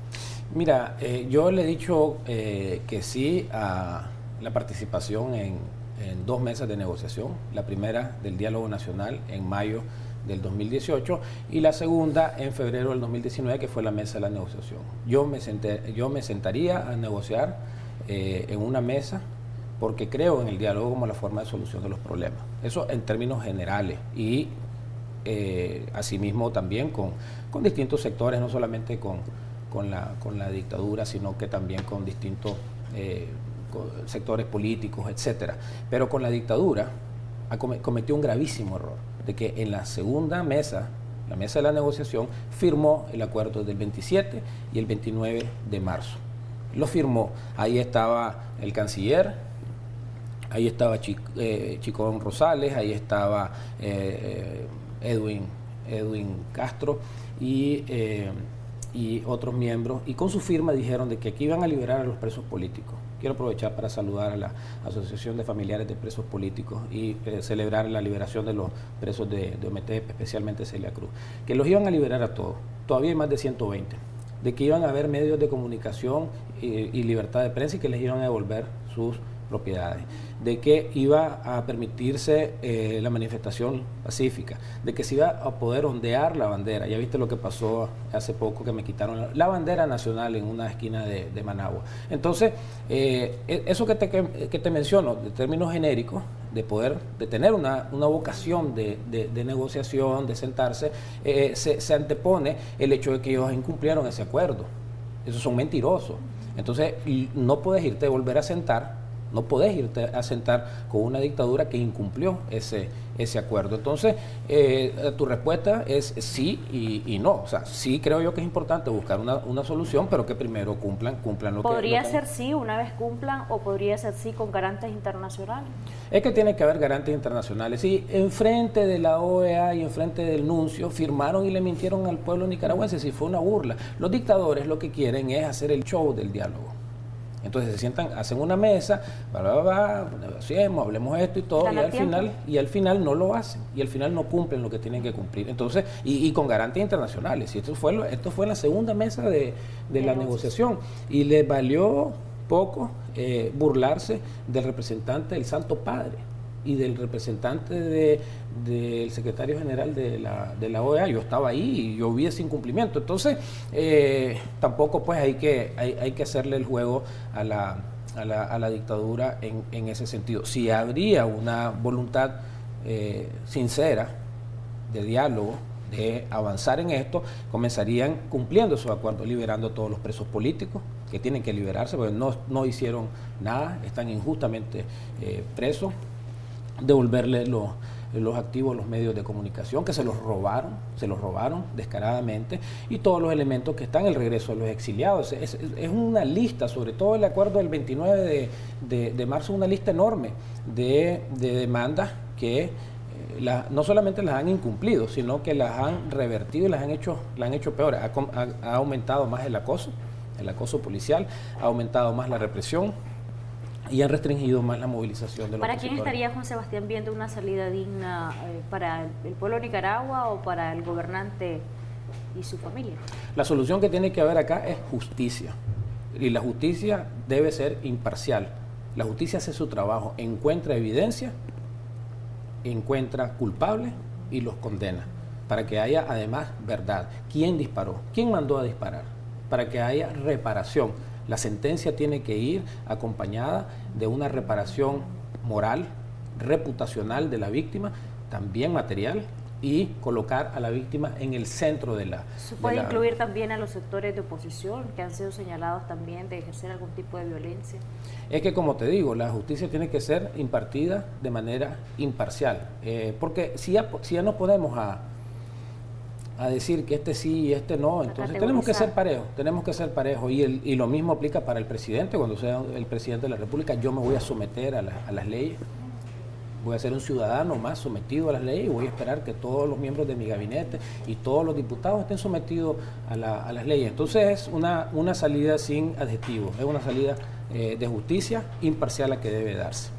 Mira, yo le he dicho que sí a la participación en 2 mesas de negociación, la primera del diálogo nacional en mayo del 2018 y la segunda en febrero del 2019, que fue la mesa de la negociación. Yo me sentaría a negociar en una mesa porque creo en el diálogo como la forma de solución de los problemas. Eso en términos generales y asimismo también con distintos sectores, no solamente con la dictadura, sino que también con distintos sectores políticos, etcétera. Pero con la dictadura cometió un gravísimo error, de que en la segunda mesa, la mesa de la negociación, firmó el acuerdo del 27 y el 29 de marzo. Lo firmó, ahí estaba el canciller, ahí estaba Chicón Rosales, ahí estaba Edwin Castro y otros miembros, y con su firma dijeron de que aquí iban a liberar a los presos políticos. Quiero aprovechar para saludar a la Asociación de Familiares de Presos Políticos y celebrar la liberación de los presos de OMT, especialmente Celia Cruz, que los iban a liberar a todos, todavía hay más de 120, de que iban a haber medios de comunicación y libertad de prensa y que les iban a devolver sus propiedades, de que iba a permitirse la manifestación pacífica, de que se iba a poder ondear la bandera. Ya viste lo que pasó hace poco, que me quitaron la bandera nacional en una esquina de Managua. Entonces, eso que te menciono, de términos genéricos, de tener una vocación de negociación, de sentarse, se antepone el hecho de que ellos incumplieron ese acuerdo. Esos son mentirosos. Entonces, no puedes irte a volver a sentar. No podés irte a sentar con una dictadura que incumplió ese acuerdo. Entonces, tu respuesta es sí y no. O sea, sí creo yo que es importante buscar una solución, pero que primero cumplan lo que... ¿Podría ser sí una vez cumplan o podría ser sí con garantes internacionales? Es que tiene que haber garantes internacionales. Sí, enfrente de la OEA y enfrente del nuncio firmaron y le mintieron al pueblo nicaragüense. Sí, fue una burla. Los dictadores lo que quieren es hacer el show del diálogo. Entonces se sientan, hacen una mesa, negociemos, hablemos esto y todo, y al final no lo hacen, y al final no cumplen lo que tienen que cumplir. Entonces, y con garantías internacionales. Y esto fue en la segunda mesa de la negociación, y les valió poco burlarse del representante del Santo Padre y del representante del secretario general de la OEA. Yo estaba ahí y yo vi ese incumplimiento. Entonces, tampoco pues hay que hacerle el juego a la dictadura en ese sentido. Si habría una voluntad sincera de diálogo, de avanzar en esto, comenzarían cumpliendo esos acuerdos, liberando a todos los presos políticos que tienen que liberarse, porque no hicieron nada, están injustamente presos, devolverle los activos a los medios de comunicación que se los robaron descaradamente, y todos los elementos que están, el regreso de los exiliados. Es una lista, sobre todo el acuerdo del 29 de marzo, una lista enorme de demandas que no solamente las han incumplido, sino que las han revertido y las han hecho peor. Ha aumentado más el acoso policial, ha aumentado más la represión y han restringido más la movilización de los ¿Para quién estaría Juan Sebastián viendo una salida digna para el pueblo de Nicaragua o para el gobernante y su familia? La solución que tiene que haber acá es justicia, y la justicia debe ser imparcial. La justicia hace su trabajo, encuentra evidencia, encuentra culpables y los condena, para que haya además verdad. ¿Quién disparó? ¿Quién mandó a disparar? Para que haya reparación. La sentencia tiene que ir acompañada de una reparación moral, reputacional de la víctima, también material, y colocar a la víctima en el centro de la... ¿Se puede incluir también a los sectores de oposición que han sido señalados también de ejercer algún tipo de violencia? Es que, como te digo, la justicia tiene que ser impartida de manera imparcial, porque si ya no podemos a decir que este sí y este no, entonces tenemos que ser parejos, y lo mismo aplica para el presidente. Cuando sea el presidente de la República, yo me voy a someter a las leyes, voy a ser un ciudadano más sometido a las leyes, y voy a esperar que todos los miembros de mi gabinete y todos los diputados estén sometidos a las leyes. Entonces es una salida sin adjetivos, es una salida de justicia imparcial la que debe darse.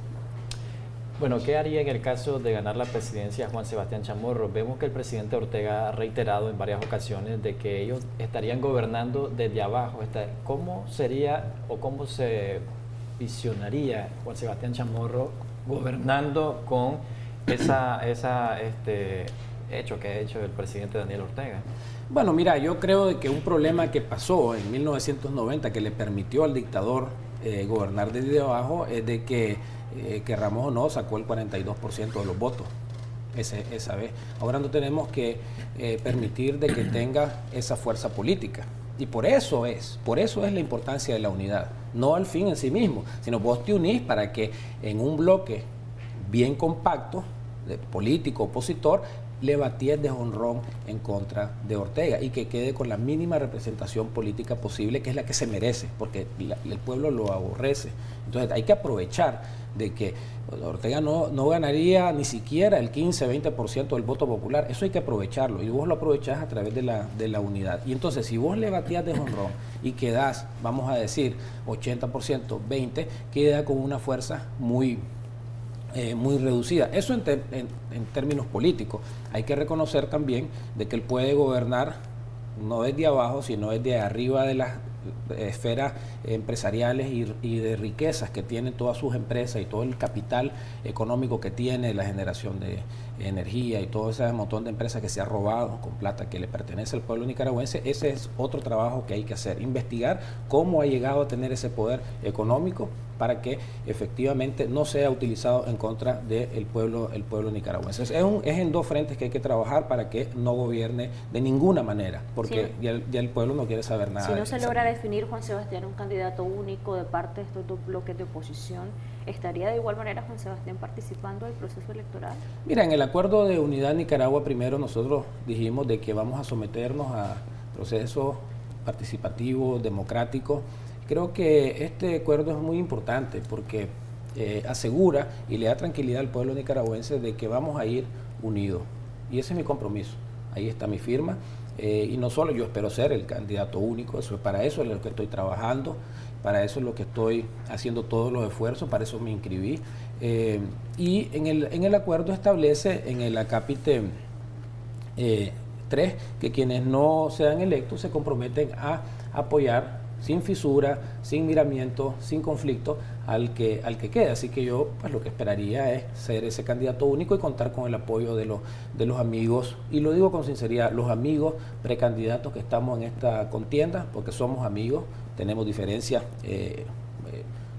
Bueno, ¿qué haría en el caso de ganar la presidencia Juan Sebastián Chamorro? Vemos que el presidente Ortega ha reiterado en varias ocasiones de que ellos estarían gobernando desde abajo. ¿Cómo sería o cómo se visionaría Juan Sebastián Chamorro gobernando con hecho que ha hecho el presidente Daniel Ortega? Bueno, mira, yo creo de que un problema que pasó en 1990 que le permitió al dictador gobernar desde abajo es de que, querramos o no, sacó el 42% de los votos esa vez. Ahora no tenemos que permitir de que tenga esa fuerza política. Y por eso es la importancia de la unidad, no al fin en sí mismo, sino vos te unís para que en un bloque bien compacto, de político opositor, le batíes de jonrón en contra de Ortega y que quede con la mínima representación política posible, que es la que se merece, porque el pueblo lo aborrece. Entonces hay que aprovechar de que Ortega no ganaría ni siquiera el 15-20% del voto popular. Eso hay que aprovecharlo y vos lo aprovechás a través de la unidad. Y entonces si vos le batías de jonrón y quedás, vamos a decir, 80%, 20%, queda con una fuerza muy reducida. Eso en términos políticos. Hay que reconocer también de que él puede gobernar no desde abajo, sino desde arriba de las esferas empresariales y de riquezas que tienen todas sus empresas y todo el capital económico que tiene, la generación de energía y todo ese montón de empresas que se ha robado con plata que le pertenece al pueblo nicaragüense. Ese es otro trabajo que hay que hacer, investigar cómo ha llegado a tener ese poder económico para que efectivamente no sea utilizado en contra del pueblo nicaragüense. Es en dos frentes que hay que trabajar para que no gobierne de ninguna manera, porque ya el pueblo no quiere saber nada. Si no se logra definir, Juan Sebastián, un candidato único de parte de estos dos bloques de oposición, ¿estaría de igual manera Juan Sebastián participando del proceso electoral? Mira, en el acuerdo de Unidad Nicaragua primero nosotros dijimos de que vamos a someternos a procesos participativos, democráticos. Creo que este acuerdo es muy importante porque asegura y le da tranquilidad al pueblo nicaragüense de que vamos a ir unidos. Y ese es mi compromiso. Ahí está mi firma. Y no solo yo espero ser el candidato único, para eso es lo que estoy trabajando, para eso es lo que estoy haciendo todos los esfuerzos, para eso me inscribí. Y en el acuerdo establece en el acápite 3 que quienes no sean electos se comprometen a apoyar sin fisura, sin miramiento, sin conflicto al que quede. Así que yo pues lo que esperaría es ser ese candidato único y contar con el apoyo de los amigos, y lo digo con sinceridad, los amigos precandidatos que estamos en esta contienda, porque somos amigos, tenemos diferencias,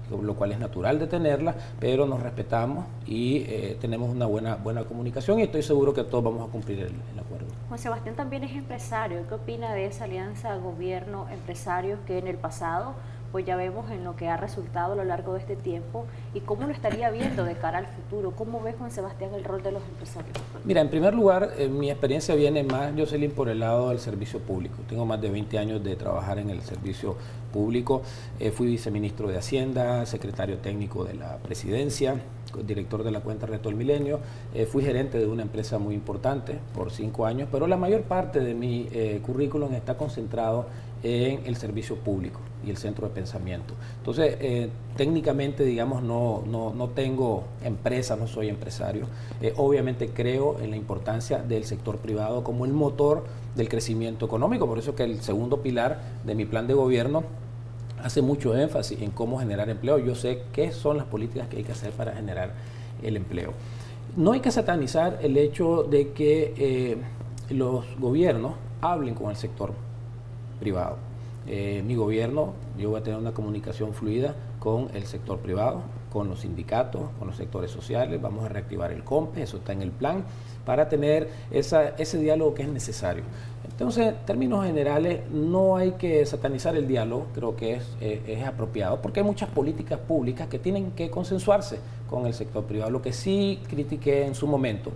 lo cual es natural de tenerla, pero nos respetamos y tenemos una buena comunicación y estoy seguro que todos vamos a cumplir el acuerdo. Juan Sebastián también es empresario. ¿Qué opina de esa alianza gobierno-empresarios que en el pasado pues ya vemos en lo que ha resultado a lo largo de este tiempo, y cómo lo estaría viendo de cara al futuro? ¿Cómo ve Juan Sebastián el rol de los empresarios? Mira, en primer lugar, mi experiencia viene más, Jocelyn, por el lado del servicio público. Tengo más de 20 años de trabajar en el servicio público. Fui viceministro de Hacienda, secretario técnico de la Presidencia, director de la cuenta Reto del Milenio. Fui gerente de una empresa muy importante por 5 años, pero la mayor parte de mi currículum está concentrado en el servicio público y el centro de pensamiento. Entonces, técnicamente, digamos, no tengo empresa, no soy empresario. Obviamente creo en la importancia del sector privado como el motor del crecimiento económico, por eso que el segundo pilar de mi plan de gobierno hace mucho énfasis en cómo generar empleo. Yo sé qué son las políticas que hay que hacer para generar el empleo. No hay que satanizar el hecho de que los gobiernos hablen con el sector privado. Mi gobierno, yo voy a tener una comunicación fluida con el sector privado, con los sindicatos, con los sectores sociales. Vamos a reactivar el COMPE, eso está en el plan, para tener ese diálogo que es necesario. Entonces, en términos generales, no hay que satanizar el diálogo, creo que es apropiado, porque hay muchas políticas públicas que tienen que consensuarse con el sector privado. Lo que sí critiqué en su momento,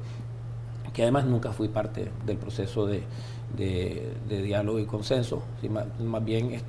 que además nunca fui parte del proceso de diálogo y consenso, más bien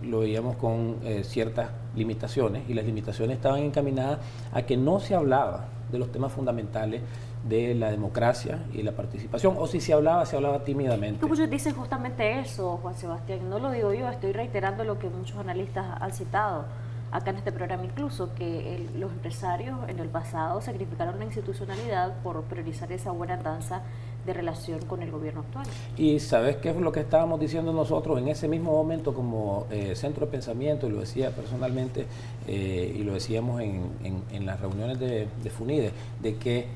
lo veíamos con ciertas limitaciones, y las limitaciones estaban encaminadas a que no se hablaba de los temas fundamentales de la democracia y la participación, o si se hablaba tímidamente. Muchos dicen justamente eso, Juan Sebastián, no lo digo yo, estoy reiterando lo que muchos analistas han citado. acá en este programa incluso, que los empresarios en el pasado sacrificaron la institucionalidad por priorizar esa buena danza de relación con el gobierno actual. Y ¿sabes qué es lo que estábamos diciendo nosotros en ese mismo momento como centro de pensamiento? Y lo decía personalmente y lo decíamos en las reuniones de FUNIDE, de que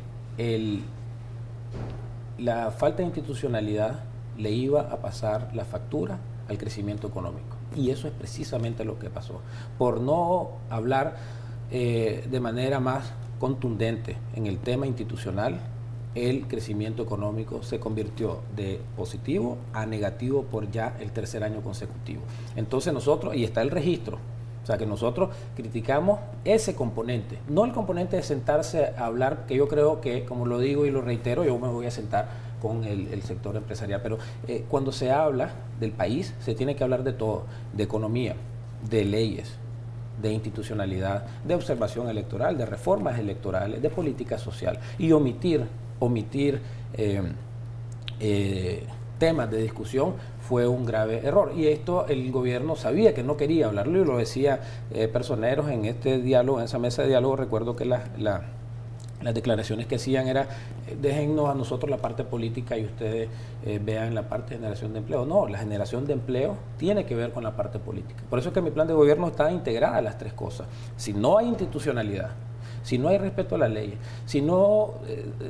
la falta de institucionalidad le iba a pasar la factura al crecimiento económico. Y eso es precisamente lo que pasó. Por no hablar de manera más contundente en el tema institucional, el crecimiento económico se convirtió de positivo a negativo por ya el tercer año consecutivo. Entonces nosotros, y está el registro, o sea que nosotros criticamos ese componente, no el componente de sentarse a hablar, que yo creo que, como lo digo y lo reitero, yo me voy a sentar con el sector empresarial, pero cuando se habla del país se tiene que hablar de todo, de economía, de leyes, de institucionalidad, de observación electoral, de reformas electorales, de política social, y omitir temas de discusión fue un grave error. Y esto el gobierno sabía que no quería hablarlo, y lo decía personeros en este diálogo, en esa mesa de diálogo. Recuerdo que las declaraciones que hacían era: déjennos a nosotros la parte política y ustedes vean la parte de generación de empleo. No, la generación de empleo tiene que ver con la parte política. Por eso es que mi plan de gobierno está integrada a las tres cosas. Si no hay institucionalidad, si no hay respeto a las leyes, si no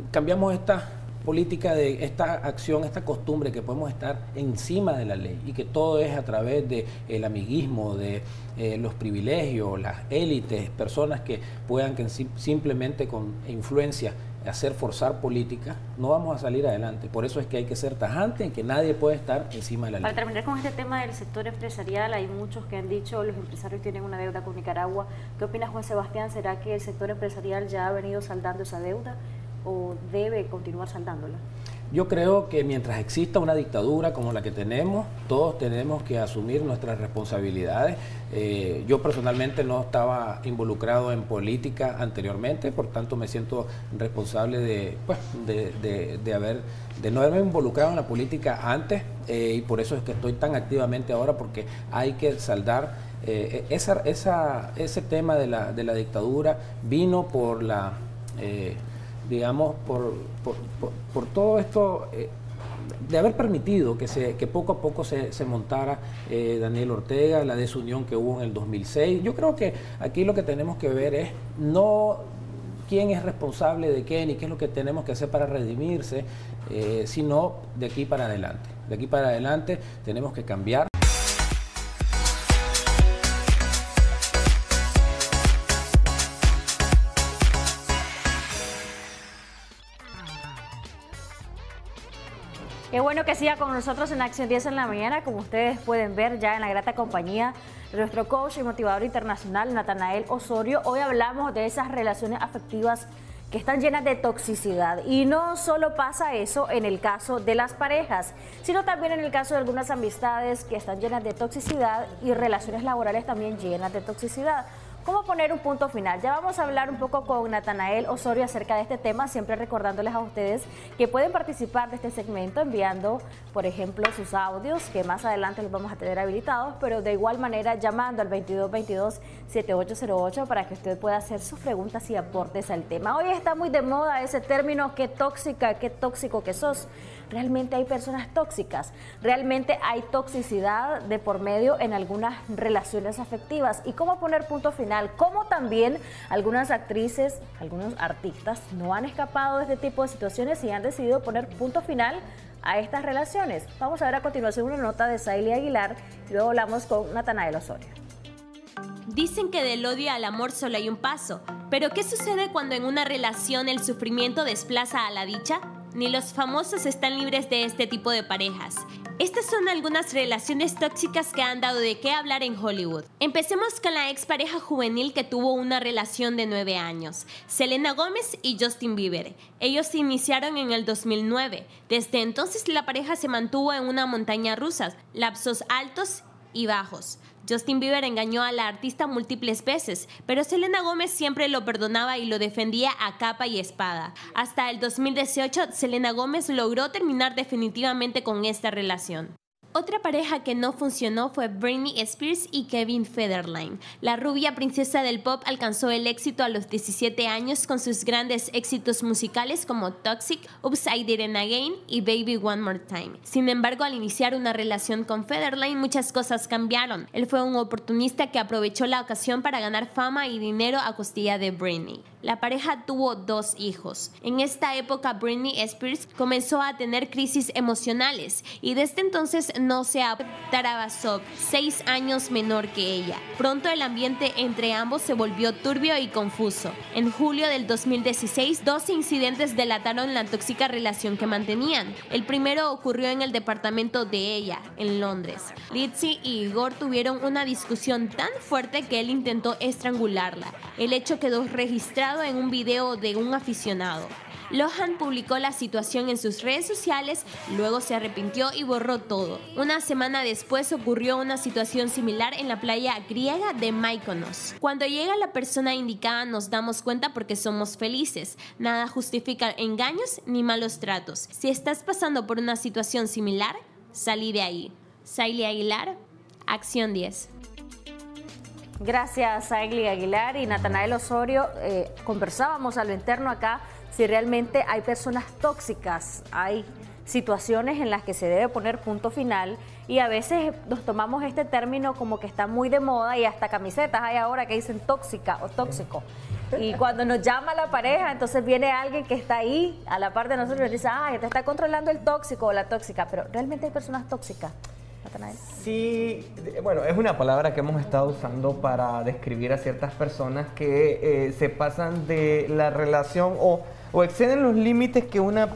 cambiamos esta política, de esta acción, esta costumbre que podemos estar encima de la ley y que todo es a través del amiguismo, de los privilegios, las élites, personas que puedan simplemente con influencia hacer forzar política, no vamos a salir adelante. Por eso es que hay que ser tajante en que nadie puede estar encima de la ley. Para terminar con este tema del sector empresarial, hay muchos que han dicho los empresarios tienen una deuda con Nicaragua. ¿Qué opina Juan Sebastián? ¿Será que el sector empresarial ya ha venido saldando esa deuda o debe continuar saldándola? Yo creo que mientras exista una dictadura como la que tenemos, todos tenemos que asumir nuestras responsabilidades. Yo personalmente no estaba involucrado en política anteriormente, por tanto me siento responsable de no haberme involucrado en la política antes, y por eso es que estoy tan activamente ahora, porque hay que saldar ese tema de la dictadura. Vino por la... digamos, por todo esto de haber permitido que poco a poco se montara Daniel Ortega, la desunión que hubo en el 2006. Yo creo que aquí lo que tenemos que ver es no quién es responsable de qué, ni qué es lo que tenemos que hacer para redimirse, sino de aquí para adelante. De aquí para adelante tenemos que cambiar. Qué bueno que siga con nosotros en Acción 10 en la mañana, como ustedes pueden ver ya en la grata compañía de nuestro coach y motivador internacional, Natanael Osorio. Hoy hablamos de esas relaciones afectivas que están llenas de toxicidad, y no solo pasa eso en el caso de las parejas, sino también en el caso de algunas amistades que están llenas de toxicidad y relaciones laborales también llenas de toxicidad. ¿Cómo poner un punto final? Ya vamos a hablar un poco con Natanael Osorio acerca de este tema, siempre recordándoles a ustedes que pueden participar de este segmento enviando, por ejemplo, sus audios, que más adelante los vamos a tener habilitados, pero de igual manera llamando al 2222-7808 para que usted pueda hacer sus preguntas y aportes al tema. Hoy está muy de moda ese término, qué tóxica, qué tóxico que sos. ¿Realmente hay personas tóxicas? ¿Realmente hay toxicidad de por medio en algunas relaciones afectivas? ¿Y cómo poner punto final? ¿Cómo también algunas actrices, algunos artistas no han escapado de este tipo de situaciones y han decidido poner punto final a estas relaciones? Vamos a ver a continuación una nota de Saily Aguilar y luego hablamos con Natanael Osorio. Dicen que del odio al amor solo hay un paso, pero ¿qué sucede cuando en una relación el sufrimiento desplaza a la dicha? Ni los famosos están libres de este tipo de parejas. Estas son algunas relaciones tóxicas que han dado de qué hablar en Hollywood. Empecemos con la expareja juvenil que tuvo una relación de 9 años, Selena Gómez y Justin Bieber. Ellos se iniciaron en el 2009. Desde entonces la pareja se mantuvo en una montaña rusa, lapsos altos y bajos. Justin Bieber engañó a la artista múltiples veces, pero Selena Gómez siempre lo perdonaba y lo defendía a capa y espada. Hasta el 2018, Selena Gómez logró terminar definitivamente con esta relación. Otra pareja que no funcionó fue Britney Spears y Kevin Federline. La rubia princesa del pop alcanzó el éxito a los 17 años con sus grandes éxitos musicales como Toxic, Oops, I Did It Again y Baby One More Time. Sin embargo, al iniciar una relación con Federline, muchas cosas cambiaron. Él fue un oportunista que aprovechó la ocasión para ganar fama y dinero a costilla de Britney. La pareja tuvo 2 hijos. En esta época, Britney Spears comenzó a tener crisis emocionales y desde entonces no se adaptaba a Sob, 6 años menor que ella. Pronto el ambiente entre ambos se volvió turbio y confuso. En julio del 2016, 2 incidentes delataron la tóxica relación que mantenían. El primero ocurrió en el departamento de ella, en Londres. Lindsay y Igor tuvieron una discusión tan fuerte que él intentó estrangularla. El hecho quedó registrado en un video de un aficionado. Lohan publicó la situación en sus redes sociales, luego se arrepintió y borró todo. Una semana después ocurrió una situación similar en la playa griega de Mykonos. Cuando llega la persona indicada nos damos cuenta porque somos felices. Nada justifica engaños ni malos tratos. Si estás pasando por una situación similar, salí de ahí. Saily Aguilar, Acción 10. Gracias, Saily Aguilar y Natanael Osorio. Conversábamos a lo interno acá si realmente hay personas tóxicas, hay situaciones en las que se debe poner punto final y a veces nos tomamos este término como que está muy de moda y hasta camisetas hay ahora que dicen tóxica o tóxico. Y cuando nos llama la pareja, entonces viene alguien que está ahí a la par de nosotros y nos dice, te está controlando el tóxico o la tóxica, pero ¿realmente hay personas tóxicas? Sí, bueno, es una palabra que hemos estado usando para describir a ciertas personas que se pasan de la relación o exceden los límites que una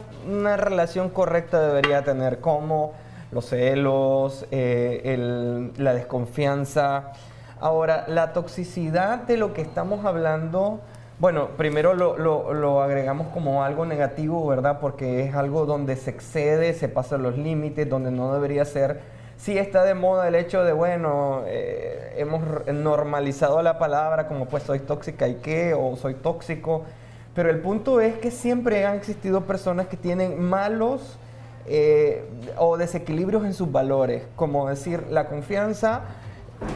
relación correcta debería tener, como los celos, la desconfianza. Ahora, la toxicidad de lo que estamos hablando, bueno, primero lo agregamos como algo negativo, ¿verdad? Porque es algo donde se excede, se pasan los límites, donde no debería ser. Sí está de moda el hecho de, bueno, hemos normalizado la palabra como pues soy tóxica y qué, o soy tóxico, pero el punto es que siempre han existido personas que tienen malos o desequilibrios en sus valores, como decir la confianza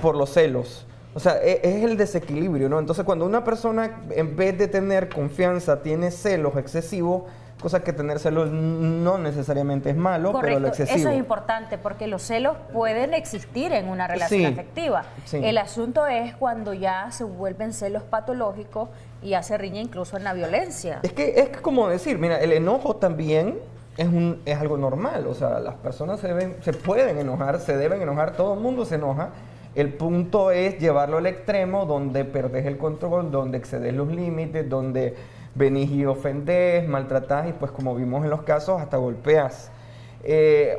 por los celos. O sea, es el desequilibrio, ¿no? Entonces, cuando una persona, en vez de tener confianza, tiene celos excesivos, cosa que tener celos no necesariamente es malo, correcto, pero lo excesivo. eso es importante, porque los celos pueden existir en una relación afectiva. Sí. El asunto es cuando ya se vuelven celos patológicos y ya se riñe incluso en la violencia. Es que como decir, mira, el enojo también es algo normal. O sea, las personas se pueden enojar, se deben enojar, todo el mundo se enoja. El punto es llevarlo al extremo donde perdés el control, donde excedes los límites, donde venís y ofendés, maltratás y pues como vimos en los casos hasta golpeás.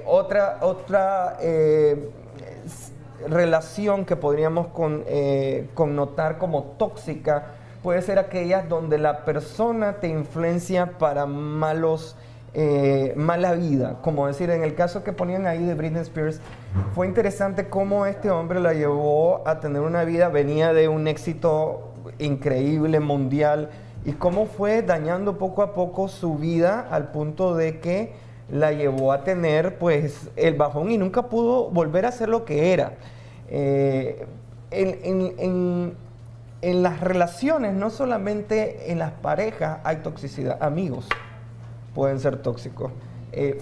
Otra relación que podríamos connotar como tóxica puede ser aquellas donde la persona te influencia para mala vida, como decir, en el caso que ponían ahí de Britney Spears, fue interesante cómo este hombre la llevó a tener una vida, venía de un éxito increíble, mundial, y cómo fue dañando poco a poco su vida al punto de que la llevó a tener pues el bajón y nunca pudo volver a ser lo que era. En las relaciones, no solamente en las parejas hay toxicidad, amigos pueden ser tóxicos,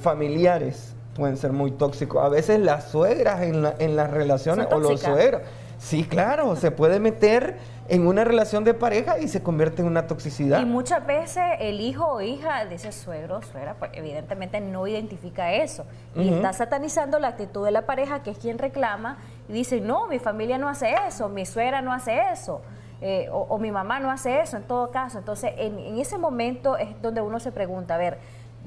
familiares pueden ser muy tóxicos, a veces las suegras en las relaciones o los suegros, sí, claro, se puede meter en una relación de pareja y se convierte en una toxicidad. Y muchas veces el hijo o hija de ese suegro, suegra, pues evidentemente no identifica eso y está satanizando la actitud de la pareja, que es quien reclama, y dice, no, mi familia no hace eso, mi suegra no hace eso. O mi mamá no hace eso, en todo caso. Entonces, en ese momento es donde uno se pregunta, a ver,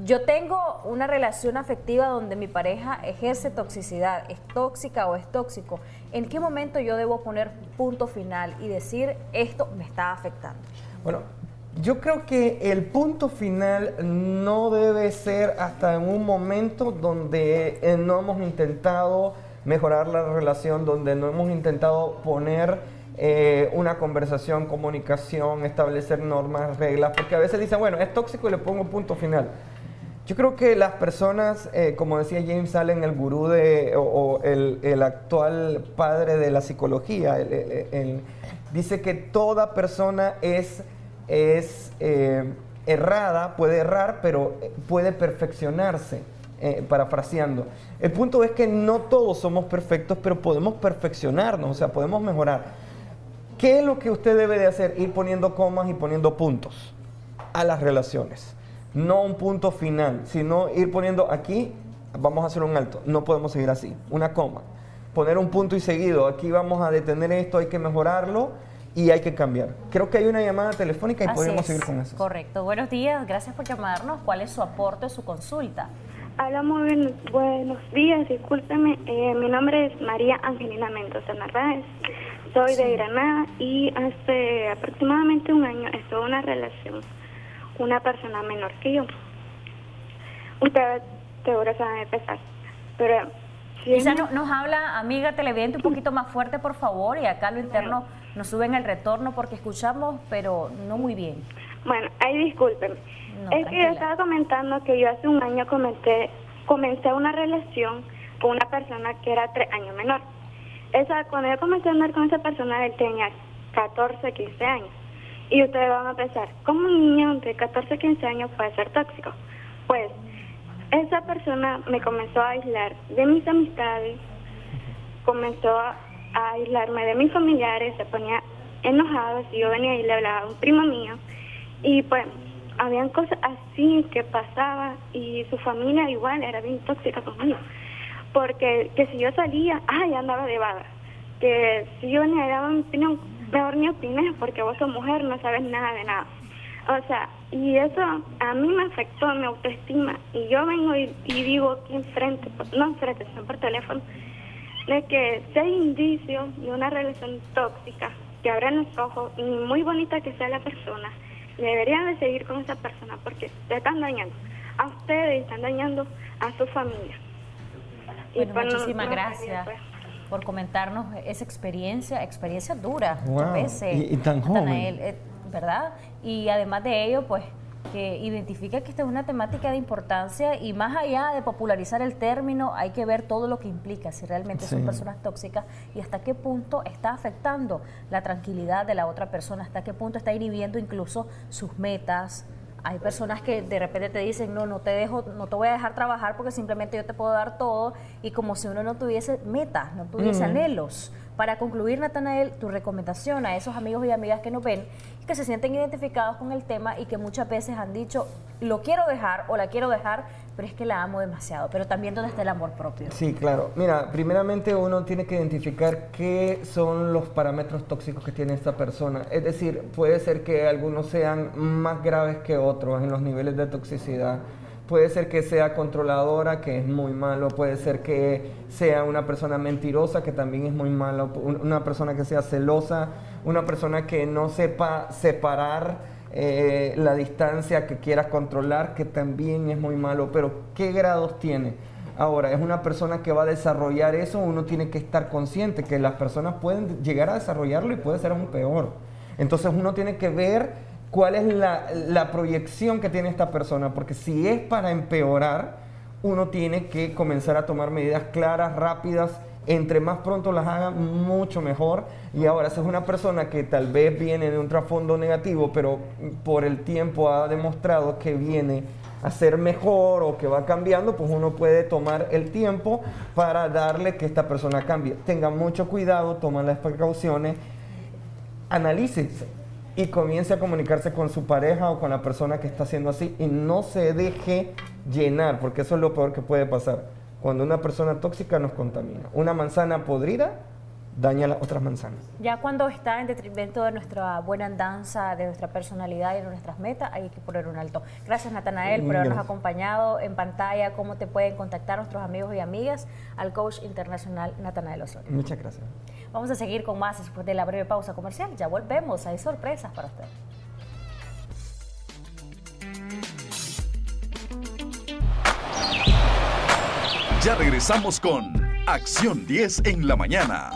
yo tengo una relación afectiva donde mi pareja ejerce toxicidad, ¿es tóxica o es tóxico? ¿En qué momento yo debo poner punto final y decir, esto me está afectando? Bueno, yo creo que el punto final no debe ser hasta en un momento donde no hemos intentado mejorar la relación, donde no hemos intentado poner una conversación, comunicación, establecer normas, reglas, porque a veces dicen, bueno, es tóxico y le pongo punto final. Yo creo que las personas, como decía James Allen, el gurú el actual padre de la psicología, dice que toda persona es errada, puede errar, pero puede perfeccionarse, parafraseando. El punto es que no todos somos perfectos, pero podemos perfeccionarnos, o sea, podemos mejorar. ¿Qué es lo que usted debe de hacer? Ir poniendo comas y poniendo puntos a las relaciones. No un punto final, sino ir poniendo aquí, vamos a hacer un alto, no podemos seguir así, una coma. Poner un punto y seguido, aquí vamos a detener esto, hay que mejorarlo y hay que cambiar. Creo que hay una llamada telefónica y podemos seguir con eso. Correcto. Buenos días, gracias por llamarnos. ¿Cuál es su aporte, su consulta? Hola, muy buenos días, discúlpeme. Mi nombre es María Angelina Mendoza Narváez. Soy de Granada y hace aproximadamente un año estuve en una relación con una persona menor que yo. Ustedes seguro saben empezar, pero... Quizá nos habla, amiga televidente, un poquito más fuerte, por favor, y acá lo interno nos suben el retorno porque escuchamos, pero no muy bien. Bueno, ahí discúlpenme. No, es que yo estaba comentando que yo hace un año comencé una relación con una persona que era 3 años menor. Cuando yo comencé a andar con esa persona, él tenía 14, 15 años. Y ustedes van a pensar, ¿cómo un niño de 14, 15 años puede ser tóxico? Pues, esa persona me comenzó a aislar de mis amistades, comenzó a aislarme de mis familiares, se ponía enojado si yo venía y le hablaba a un primo mío. Y pues, habían cosas así que pasaba y su familia igual era bien tóxica conmigo. Porque que si yo salía, ya andaba de vaga. Que si yo venía y daba mi opinión, mejor ni opines porque vos sos mujer, no sabes nada de nada. O sea, y eso a mí me afectó mi autoestima. Y yo vengo y digo aquí enfrente, no enfrente, sino por teléfono, de que si hay indicios de una relación tóxica, que abran los ojos, y muy bonita que sea la persona, deberían de seguir con esa persona porque te están dañando a ustedes y están dañando a su familia. Bueno, muchísimas gracias por comentarnos esa experiencia dura, muchas veces. Y tan Natanael, ¿verdad? Y además de ello, pues, que identifica que esta es una temática de importancia y más allá de popularizar el término, hay que ver todo lo que implica, si realmente son personas tóxicas y hasta qué punto está afectando la tranquilidad de la otra persona, hasta qué punto está inhibiendo incluso sus metas. Hay personas que de repente te dicen, no te voy a dejar trabajar porque simplemente yo te puedo dar todo, y como si uno no tuviese metas, no tuviese anhelos. Para concluir, Natanael, tu recomendación a esos amigos y amigas que nos ven, que se sienten identificados con el tema y que muchas veces han dicho, lo quiero dejar o la quiero dejar, pero es que la amo demasiado. Pero también, ¿dónde está el amor propio? Sí, claro. Mira, primeramente uno tiene que identificar qué son los parámetros tóxicos que tiene esta persona. Es decir, puede ser que algunos sean más graves que otros en los niveles de toxicidad. Puede ser que sea controladora, que es muy malo. Puede ser que sea una persona mentirosa, que también es muy malo. Una persona que sea celosa, una persona que no sepa separar la distancia, que quiera controlar, que también es muy malo. Pero, ¿qué grados tiene? Ahora, es una persona que va a desarrollar eso, uno tiene que estar consciente que las personas pueden llegar a desarrollarlo y puede ser aún peor. Entonces, uno tiene que ver cuál es la proyección que tiene esta persona, porque si es para empeorar, uno tiene que comenzar a tomar medidas claras, rápidas, entre más pronto las haga, mucho mejor. Y ahora, si es una persona que tal vez viene de un trasfondo negativo, pero por el tiempo ha demostrado que viene a ser mejor o que va cambiando, pues uno puede tomar el tiempo para darle que esta persona cambie. Tenga mucho cuidado, toma las precauciones, analícese y comience a comunicarse con su pareja o con la persona que está haciendo así y no se deje llenar, porque eso es lo peor que puede pasar. Cuando una persona tóxica nos contamina. Una manzana podrida daña las otras manzanas. Ya cuando está en detrimento de nuestra buena andanza, de nuestra personalidad y de nuestras metas, hay que poner un alto. Gracias, Natanael, por habernos acompañado en pantalla. ¿Cómo te pueden contactar nuestros amigos y amigas? Al coach internacional Natanael Osorio. Muchas gracias. Vamos a seguir con más después de la breve pausa comercial. Ya volvemos, hay sorpresas para usted. Ya regresamos con Acción 10 en la mañana.